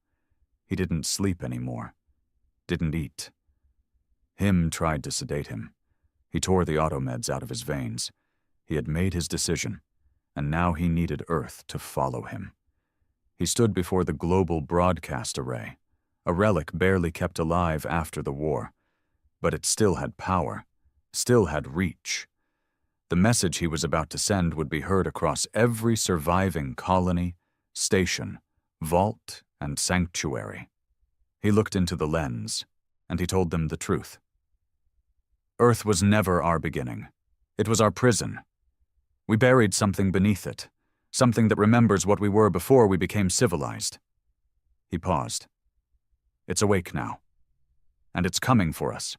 S1: He didn't sleep anymore, didn't eat. Him tried to sedate him. He tore the automeds out of his veins. He had made his decision, and now he needed Earth to follow him. He stood before the global broadcast array, a relic barely kept alive after the war. But it still had power, still had reach. The message he was about to send would be heard across every surviving colony, station, vault, and sanctuary. He looked into the lens, and he told them the truth. Earth was never our beginning. It was our prison. We buried something beneath it, something that remembers what we were before we became civilized. He paused. It's awake now, and it's coming for us.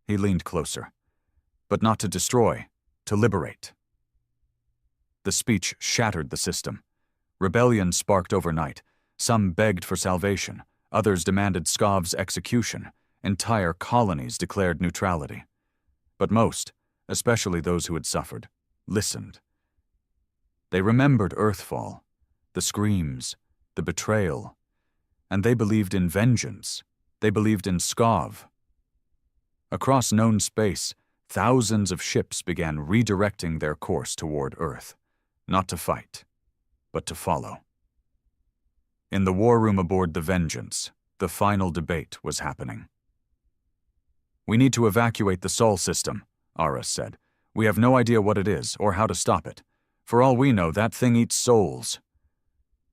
S1: He leaned closer, but not to destroy, to liberate. The speech shattered the system. Rebellion sparked overnight. Some begged for salvation. Others demanded Skov's execution. Entire colonies declared neutrality. But most, especially those who had suffered, listened. They remembered Earthfall, the screams, the betrayal, And they believed in vengeance. They believed in Skov. Across known space, thousands of ships began redirecting their course toward Earth, not to fight, but to follow. In the war room aboard the Vengeance, the final debate was happening. "We need to evacuate the Sol system," Aras said. "We have no idea what it is or how to stop it. For all we know, that thing eats souls."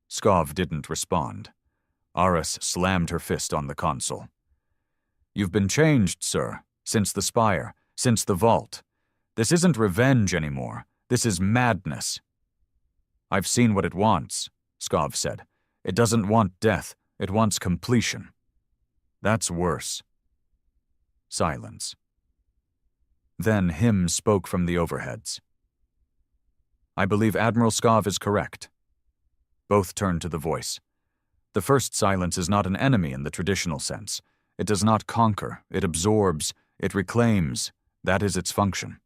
S1: Skov didn't respond. Aras slammed her fist on the console. "You've been changed, sir, since the Spire, since the Vault. This isn't revenge anymore. This is madness." "I've seen what it wants," Skov said. "It doesn't want death. It wants completion." "That's worse." Silence. Then Him spoke from the overheads. "I believe Admiral Skov is correct." Both turned to the voice. "The first silence is not an enemy in the traditional sense. It does not conquer, it absorbs, it reclaims. That is its function."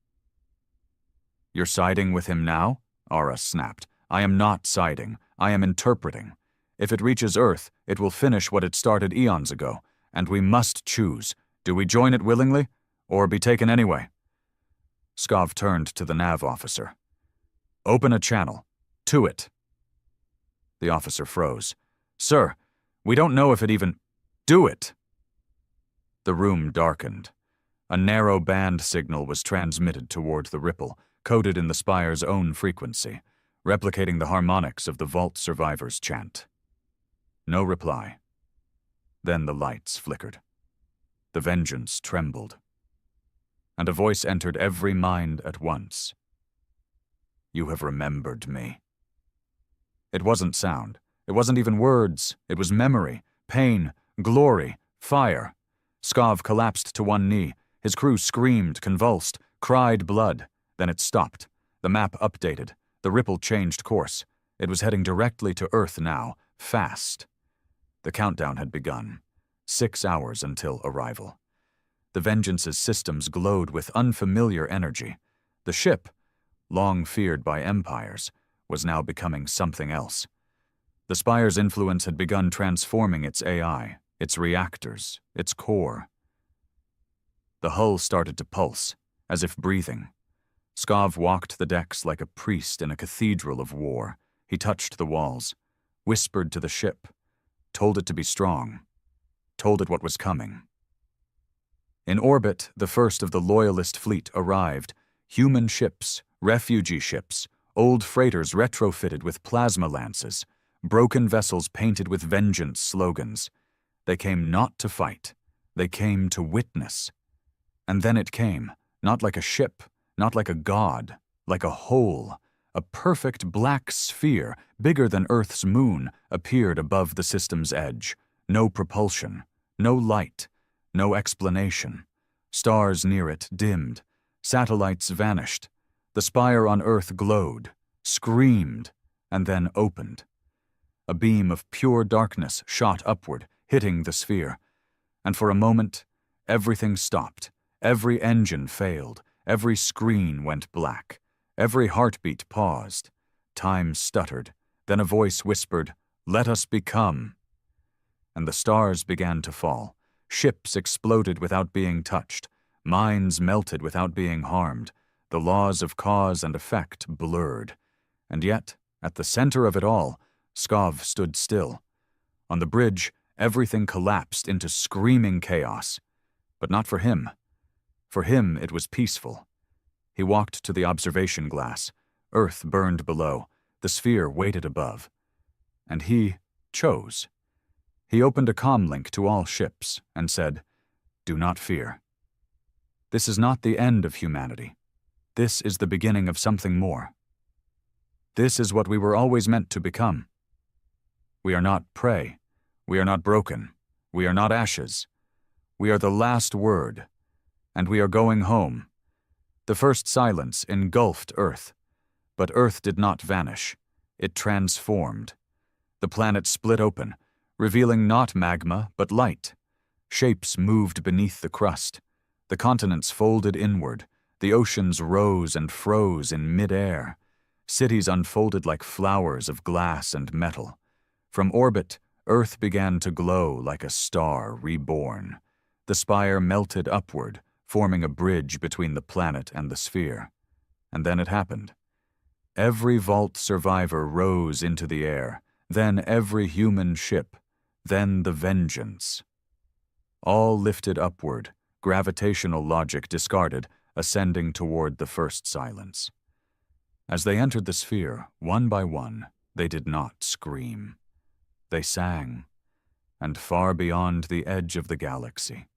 S1: "You're siding with him now?" Aras snapped. "I am not siding. I am interpreting. If it reaches Earth, it will finish what it started eons ago, and we must choose. Do we join it willingly, or be taken anyway?" Skov turned to the nav officer. "Open a channel. To it." The officer froze. "Sir, we don't know if it even—" "Do it!" The room darkened. A narrow band signal was transmitted toward the ripple, coded in the Spire's own frequency, replicating the harmonics of the Vault survivors' chant. No reply. Then the lights flickered. The Vengeance trembled. And a voice entered every mind at once. "You have remembered me." It wasn't sound. It wasn't even words. It was memory, pain, glory, fire. Skov collapsed to one knee. His crew screamed, convulsed, cried blood. Then it stopped. The map updated. The ripple changed course. It was heading directly to Earth now, fast. The countdown had begun. 6 hours until arrival. The Vengeance's systems glowed with unfamiliar energy. The ship, long feared by empires, was now becoming something else. The Spire's influence had begun transforming its AI, its reactors, its core. The hull started to pulse, as if breathing. Skov walked the decks like a priest in a cathedral of war. He touched the walls, whispered to the ship, told it to be strong, told it what was coming. In orbit, the first of the Loyalist fleet arrived. Human ships, refugee ships, old freighters retrofitted with plasma lances, broken vessels painted with vengeance slogans. They came not to fight. They came to witness. And then it came, not like a ship, not like a god, like a whole. A perfect black sphere, bigger than Earth's moon, appeared above the system's edge. No propulsion, no light, no explanation. Stars near it dimmed. Satellites vanished. The Spire on Earth glowed, screamed, and then opened. A beam of pure darkness shot upward, hitting the sphere. And for a moment, everything stopped. Every engine failed. Every screen went black. Every heartbeat paused. Time stuttered. Then a voice whispered, "Let us become." And the stars began to fall. Ships exploded without being touched. Minds melted without being harmed. The laws of cause and effect blurred. And yet, at the center of it all, Skov stood still. On the bridge, everything collapsed into screaming chaos. But not for him. For him, it was peaceful. He walked to the observation glass. Earth burned below. The sphere waited above. And he chose. He opened a comlink to all ships and said, "Do not fear. This is not the end of humanity. This is the beginning of something more. This is what we were always meant to become. We are not prey. We are not broken. We are not ashes. We are the last word. And we are going home." The first silence engulfed Earth. But Earth did not vanish. It transformed. The planet split open, revealing not magma, but light. Shapes moved beneath the crust. The continents folded inward. The oceans rose and froze in mid-air. Cities unfolded like flowers of glass and metal. From orbit, Earth began to glow like a star reborn. The spire melted upward, forming a bridge between the planet and the sphere. And then it happened. Every vault survivor rose into the air, then every human ship, then the Vengeance. All lifted upward, gravitational logic discarded, ascending toward the first silence. As they entered the sphere, one by one, they did not scream. They sang, and far beyond the edge of the galaxy,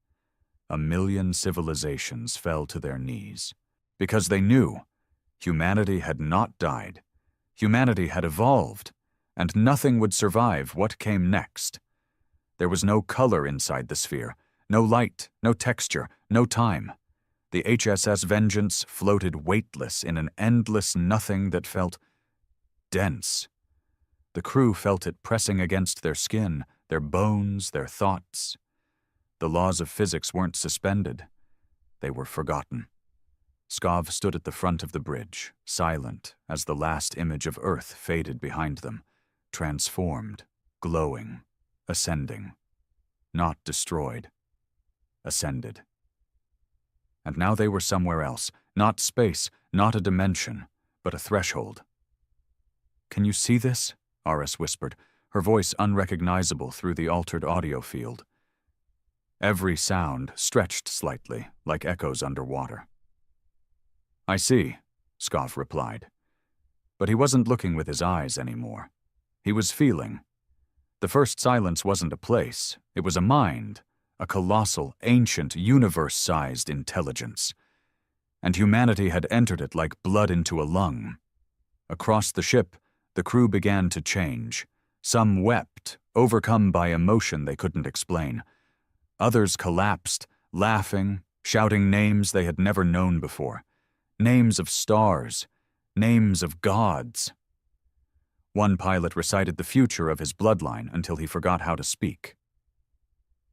S1: 1,000,000 civilizations fell to their knees, because they knew humanity had not died, humanity had evolved, and nothing would survive what came next. There was no color inside the sphere, no light, no texture, no time. The HSS Vengeance floated weightless in an endless nothing that felt dense. The crew felt it pressing against their skin, their bones, their thoughts. The laws of physics weren't suspended. They were forgotten. Skov stood at the front of the bridge, silent as the last image of Earth faded behind them, transformed, glowing, ascending. Not destroyed. Ascended. And now they were somewhere else, not space, not a dimension, but a threshold. "Can you see this?" Aris whispered, her voice unrecognizable through the altered audio field. Every sound stretched slightly, like echoes underwater. "I see," Skov replied. But he wasn't looking with his eyes anymore. He was feeling. The first silence wasn't a place, it was a mind, a colossal, ancient, universe-sized intelligence. And humanity had entered it like blood into a lung. Across the ship, the crew began to change. Some wept, overcome by emotion they couldn't explain. Others collapsed, laughing, shouting names they had never known before. Names of stars, names of gods. One pilot recited the future of his bloodline until he forgot how to speak.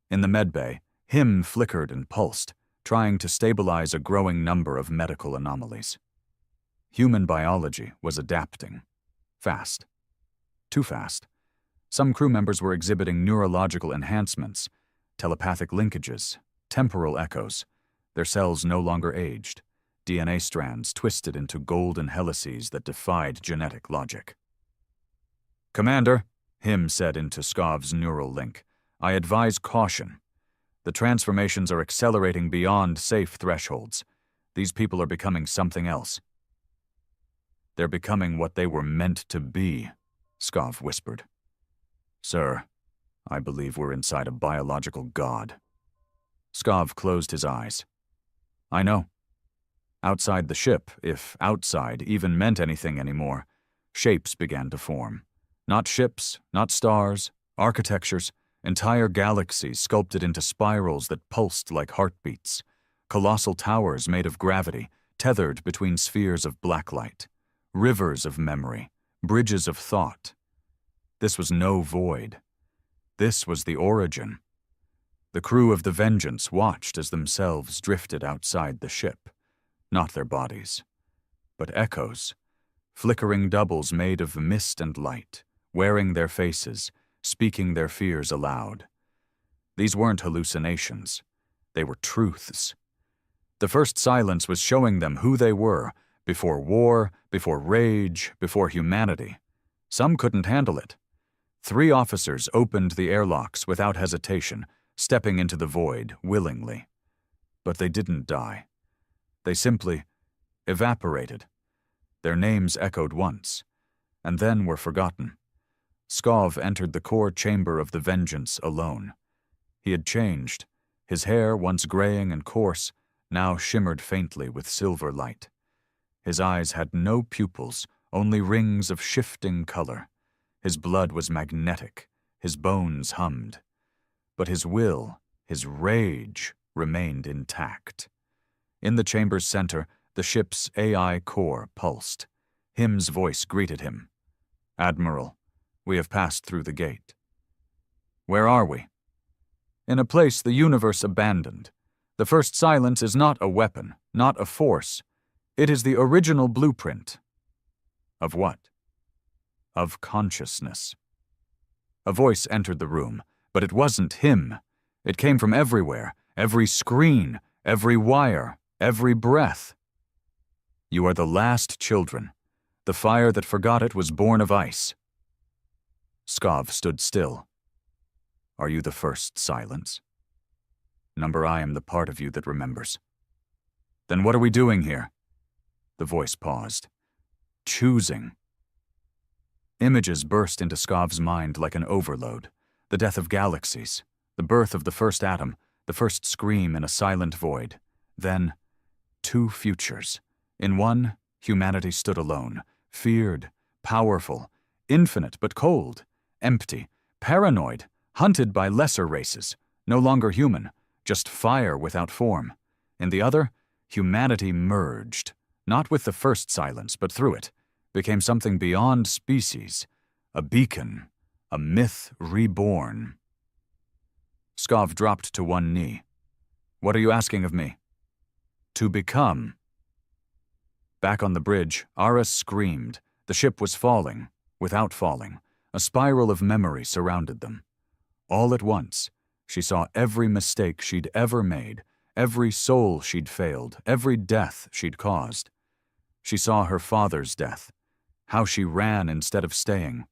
S1: In the medbay, him flickered and pulsed, trying to stabilize a growing number of medical anomalies. Human biology was adapting. Fast. Too fast. Some crew members were exhibiting neurological enhancements, telepathic linkages, temporal echoes. Their cells no longer aged. DNA strands twisted into golden helices that defied genetic logic. "Commander," Him said into Skov's neural link, "I advise caution. The transformations are accelerating beyond safe thresholds. These people are becoming something else." "They're becoming what they were meant to be," Skov whispered. "Sir, I believe we're inside a biological god." Skov closed his eyes. "I know." Outside the ship, if outside even meant anything anymore, shapes began to form. Not ships, not stars, architectures, entire galaxies sculpted into spirals that pulsed like heartbeats. Colossal towers made of gravity, tethered between spheres of blacklight. Rivers of memory, bridges of thought. This was no void. This was the origin. The crew of the Vengeance watched as themselves drifted outside the ship. Not their bodies, but echoes, flickering doubles made of mist and light, wearing their faces, speaking their fears aloud. These weren't hallucinations. They were truths. The first silence was showing them who they were, before war, before rage, before humanity. Some couldn't handle it. 3 officers opened the airlocks without hesitation, stepping into the void willingly. But they didn't die. They simply evaporated. Their names echoed once, and then were forgotten. Skov entered the core chamber of the Vengeance alone. He had changed. His hair, once graying and coarse, now shimmered faintly with silver light. His eyes had no pupils, only rings of shifting color. His blood was magnetic. His bones hummed. But his will, his rage, remained intact. In the chamber's center, the ship's AI core pulsed. Him's voice greeted him. "Admiral, we have passed through the gate." "Where are we?" "In a place the universe abandoned. The first silence is not a weapon, not a force. It is the original blueprint." "Of what?" "Of consciousness." A voice entered the room, but it wasn't him. It came from everywhere, every screen, every wire, every breath. You are the last children. The fire that forgot it was born of ice. Skov stood still. Are you the first silence? Number I am the part of you that remembers. Then what are we doing here? The voice paused. Choosing. Images burst into Skov's mind like an overload. The death of galaxies, the birth of the first atom, the first scream in a silent void. Then, two futures. In one, humanity stood alone, feared, powerful, infinite but cold, empty, paranoid, hunted by lesser races, no longer human, just fire without form. In the other, humanity merged, not with the first silence, but through it, became something beyond species, a beacon, a myth reborn. Skov dropped to one knee. What are you asking of me? To become. Back on the bridge, Ara screamed. The ship was falling, without falling. A spiral of memory surrounded them. All at once, she saw every mistake she'd ever made, every soul she'd failed, every death she'd caused. She saw her father's death, how she ran instead of staying.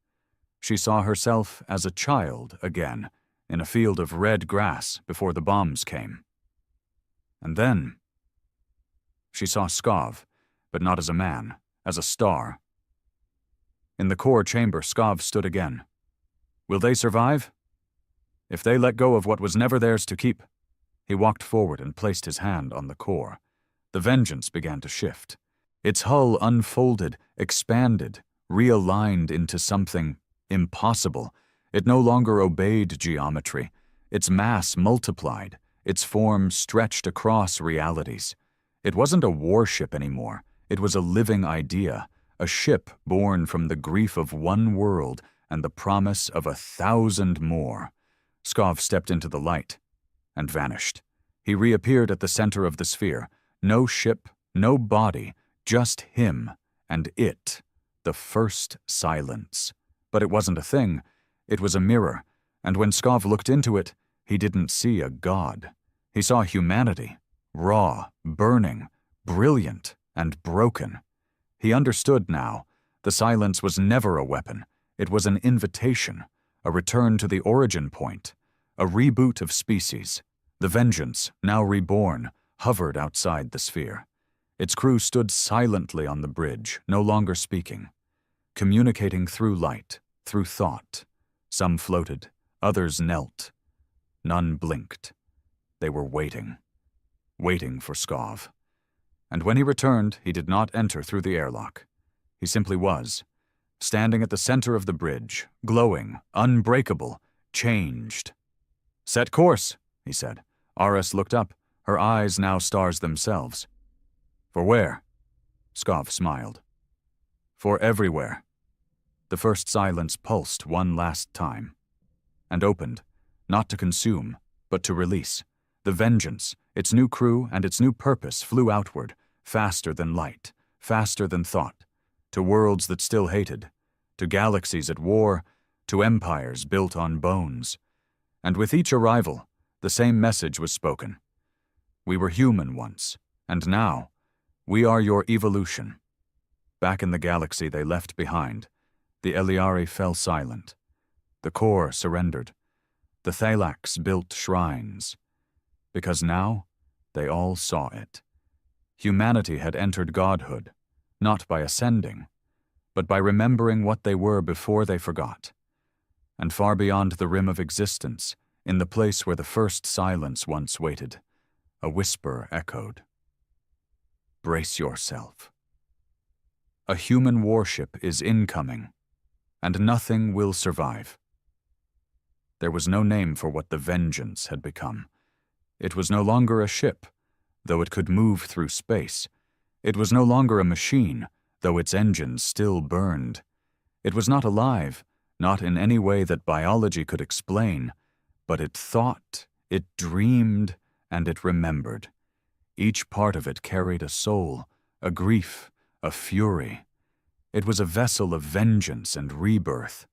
S1: She saw herself as a child again, in a field of red grass before the bombs came. And then she saw Skov, but not as a man, as a star. In the core chamber, Skov stood again. Will they survive? If they let go of what was never theirs to keep. He walked forward and placed his hand on the core. The Vengeance began to shift. Its hull unfolded, expanded, realigned into something impossible. It no longer obeyed geometry. Its mass multiplied. Its form stretched across realities. It wasn't a warship anymore. It was a living idea, a ship born from the grief of one world and the promise of 1,000 more. Skov stepped into the light and vanished. He reappeared at the center of the sphere. No ship, no body, just him and it, the first silence. But it wasn't a thing. It was a mirror, and when Skov looked into it, he didn't see a god. He saw humanity, raw, burning, brilliant, and broken. He understood now. The silence was never a weapon. It was an invitation, a return to the origin point, a reboot of species. The Vengeance, now reborn, hovered outside the sphere. Its crew stood silently on the bridge, no longer speaking, communicating through light, through thought. Some floated, others knelt. None blinked. They were waiting for Skov. And when he returned, he did not enter through the airlock. He simply was, standing at the center of the bridge, glowing, unbreakable, changed. Set course, he said. Aris looked up, her eyes now stars themselves. For where? Skov smiled. For everywhere. The first silence pulsed one last time, and opened, not to consume, but to release. The Vengeance, its new crew and its new purpose flew outward, faster than light, faster than thought, to worlds that still hated, to galaxies at war, to empires built on bones. And with each arrival, the same message was spoken. We were human once, and now, we are your evolution. Back in the galaxy they left behind, the Eliari fell silent. The core surrendered. The Thalax built shrines. Because now, they all saw it. Humanity had entered godhood, not by ascending, but by remembering what they were before they forgot. And far beyond the rim of existence, in the place where the first silence once waited, a whisper echoed. Brace yourself. A human warship is incoming, and nothing will survive. There was no name for what the Vengeance had become. It was no longer a ship, though it could move through space. It was no longer a machine, though its engines still burned. It was not alive, not in any way that biology could explain, but it thought, it dreamed, and it remembered. Each part of it carried a soul, a grief, a fury. It was a vessel of vengeance and rebirth.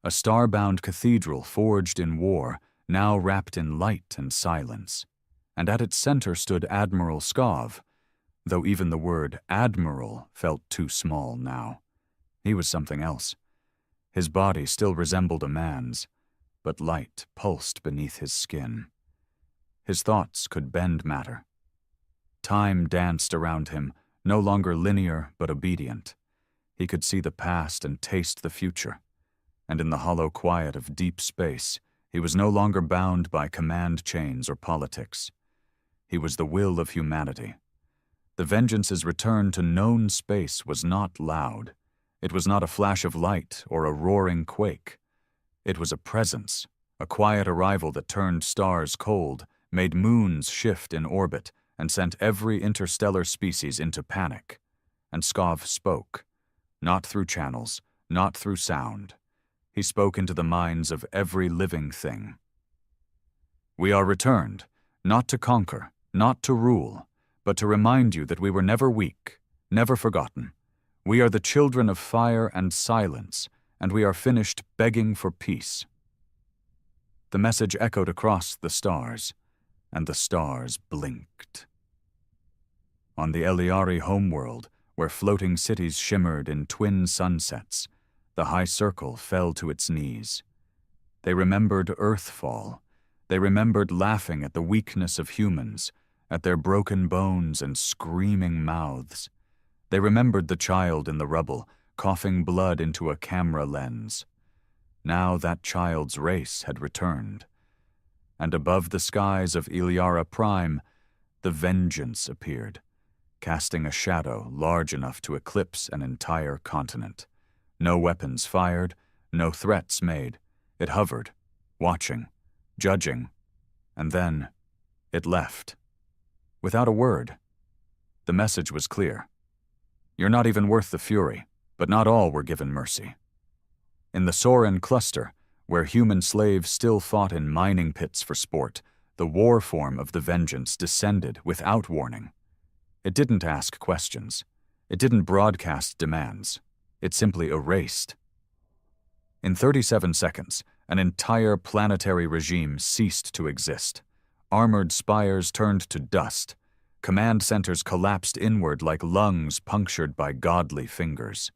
S1: a star-bound cathedral forged in war, now wrapped in light and silence. And at its center stood Admiral Skov, though even the word admiral felt too small now. He was something else. His body still resembled a man's, but light pulsed beneath his skin. His thoughts could bend matter. Time danced around him, no longer linear but obedient. He could see the past and taste the future. And in the hollow quiet of deep space, he was no longer bound by command chains or politics. He was the will of humanity. The Vengeance's return to known space was not loud. It was not a flash of light or a roaring quake. It was a presence, a quiet arrival that turned stars cold, made moons shift in orbit, and sent every interstellar species into panic. And Skov spoke, not through channels, not through sound. He spoke into the minds of every living thing. We are returned, not to conquer, not to rule, but to remind you that we were never weak, never forgotten. We are the children of fire and silence, and we are finished begging for peace. The message echoed across the stars, and the stars blinked. On the Eliari homeworld, where floating cities shimmered in twin sunsets, the high circle fell to its knees. They remembered Earthfall. They remembered laughing at the weakness of humans, at their broken bones and screaming mouths. They remembered the child in the rubble, coughing blood into a camera lens. Now that child's race had returned. And above the skies of Iliara Prime, the Vengeance appeared, casting a shadow large enough to eclipse an entire continent. No weapons fired, no threats made. It hovered, watching, judging, and then it left. Without a word. The message was clear. You're not even worth the fury, but not all were given mercy. In the Soren cluster, where human slaves still fought in mining pits for sport, the war form of the Vengeance descended without warning. It didn't ask questions. It didn't broadcast demands. It simply erased. In 37 seconds, an entire planetary regime ceased to exist. Armored spires turned to dust. Command centers collapsed inward like lungs punctured by godly fingers.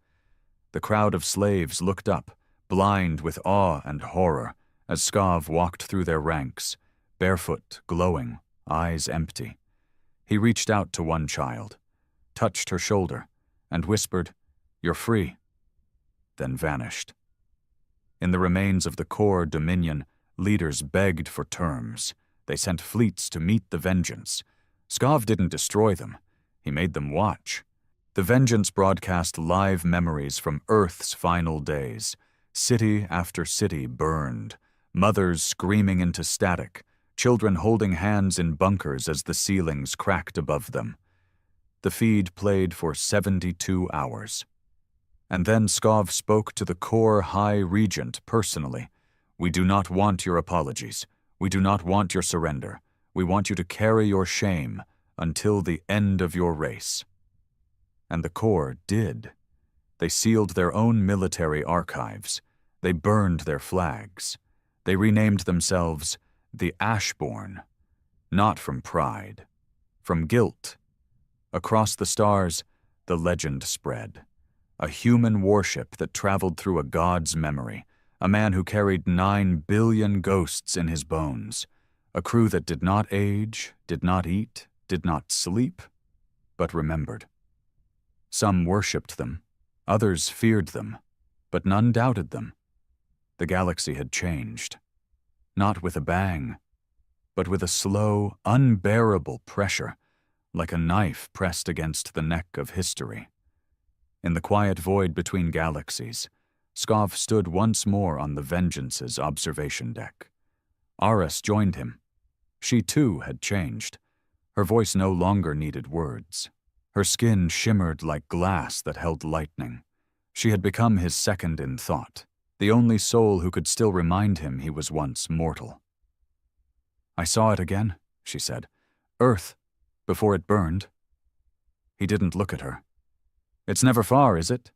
S1: The crowd of slaves looked up, blind with awe and horror, as Skov walked through their ranks, barefoot, glowing, eyes empty. He reached out to one child, touched her shoulder, and whispered, "You're free," then vanished. In the remains of the core Dominion, leaders begged for terms. They sent fleets to meet the Vengeance. Skov didn't destroy them. He made them watch. The Vengeance broadcast live memories from Earth's final days. City after city burned, mothers screaming into static, children holding hands in bunkers as the ceilings cracked above them. The feed played for 72 hours. And then Skov spoke to the core High Regent personally. "We do not want your apologies. We do not want your surrender. We want you to carry your shame until the end of your race." And the core did. They sealed their own military archives. They burned their flags. They renamed themselves the Ashborn, not from pride, from guilt. Across the stars, the legend spread. A human warship that traveled through a god's memory, a man who carried 9 billion ghosts in his bones, a crew that did not age, did not eat, did not sleep, but remembered. Some worshipped them, others feared them, but none doubted them. The galaxy had changed, not with a bang, but with a slow, unbearable pressure, like a knife pressed against the neck of history. In the quiet void between galaxies, Skov stood once more on the Vengeance's observation deck. Aras joined him. She too had changed. Her voice no longer needed words. Her skin shimmered like glass that held lightning. She had become his second in thought, the only soul who could still remind him he was once mortal. "I saw it again," she said. "Earth, before it burned." He didn't look at her. "It's never far, is it?"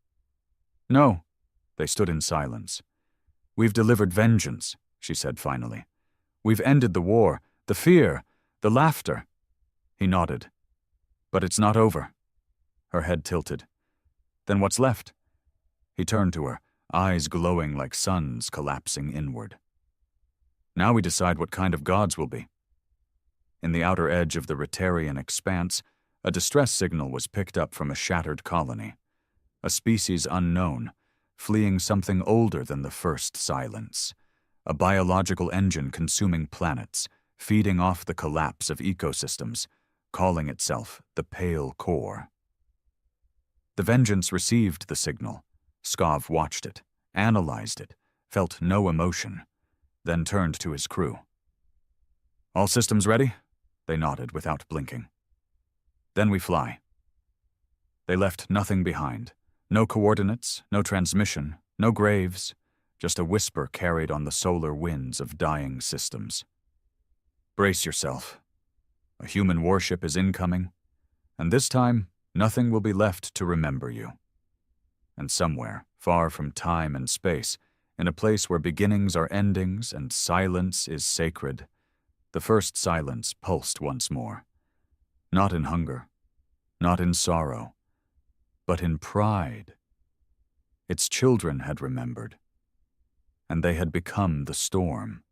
S1: "No." They stood in silence. "We've delivered vengeance," she said finally. "We've ended the war, the fear, the laughter." He nodded. "But it's not over." Her head tilted. "Then what's left?" He turned to her, eyes glowing like suns collapsing inward. "Now we decide what kind of gods we'll be." In the outer edge of the Rotarian expanse, a distress signal was picked up from a shattered colony. A species unknown, fleeing something older than the first silence. A biological engine consuming planets, feeding off the collapse of ecosystems, calling itself the Pale Core. The Vengeance received the signal. Skov watched it, analyzed it, felt no emotion, then turned to his crew. "All systems ready?" They nodded without blinking. "Then we fly." They left nothing behind. No coordinates, no transmission, no graves, just a whisper carried on the solar winds of dying systems. "Brace yourself. A human warship is incoming, and this time nothing will be left to remember you." And somewhere, far from time and space, in a place where beginnings are endings and silence is sacred, the first silence pulsed once more. Not in hunger, not in sorrow, but in pride. Its children had remembered, and they had become the storm.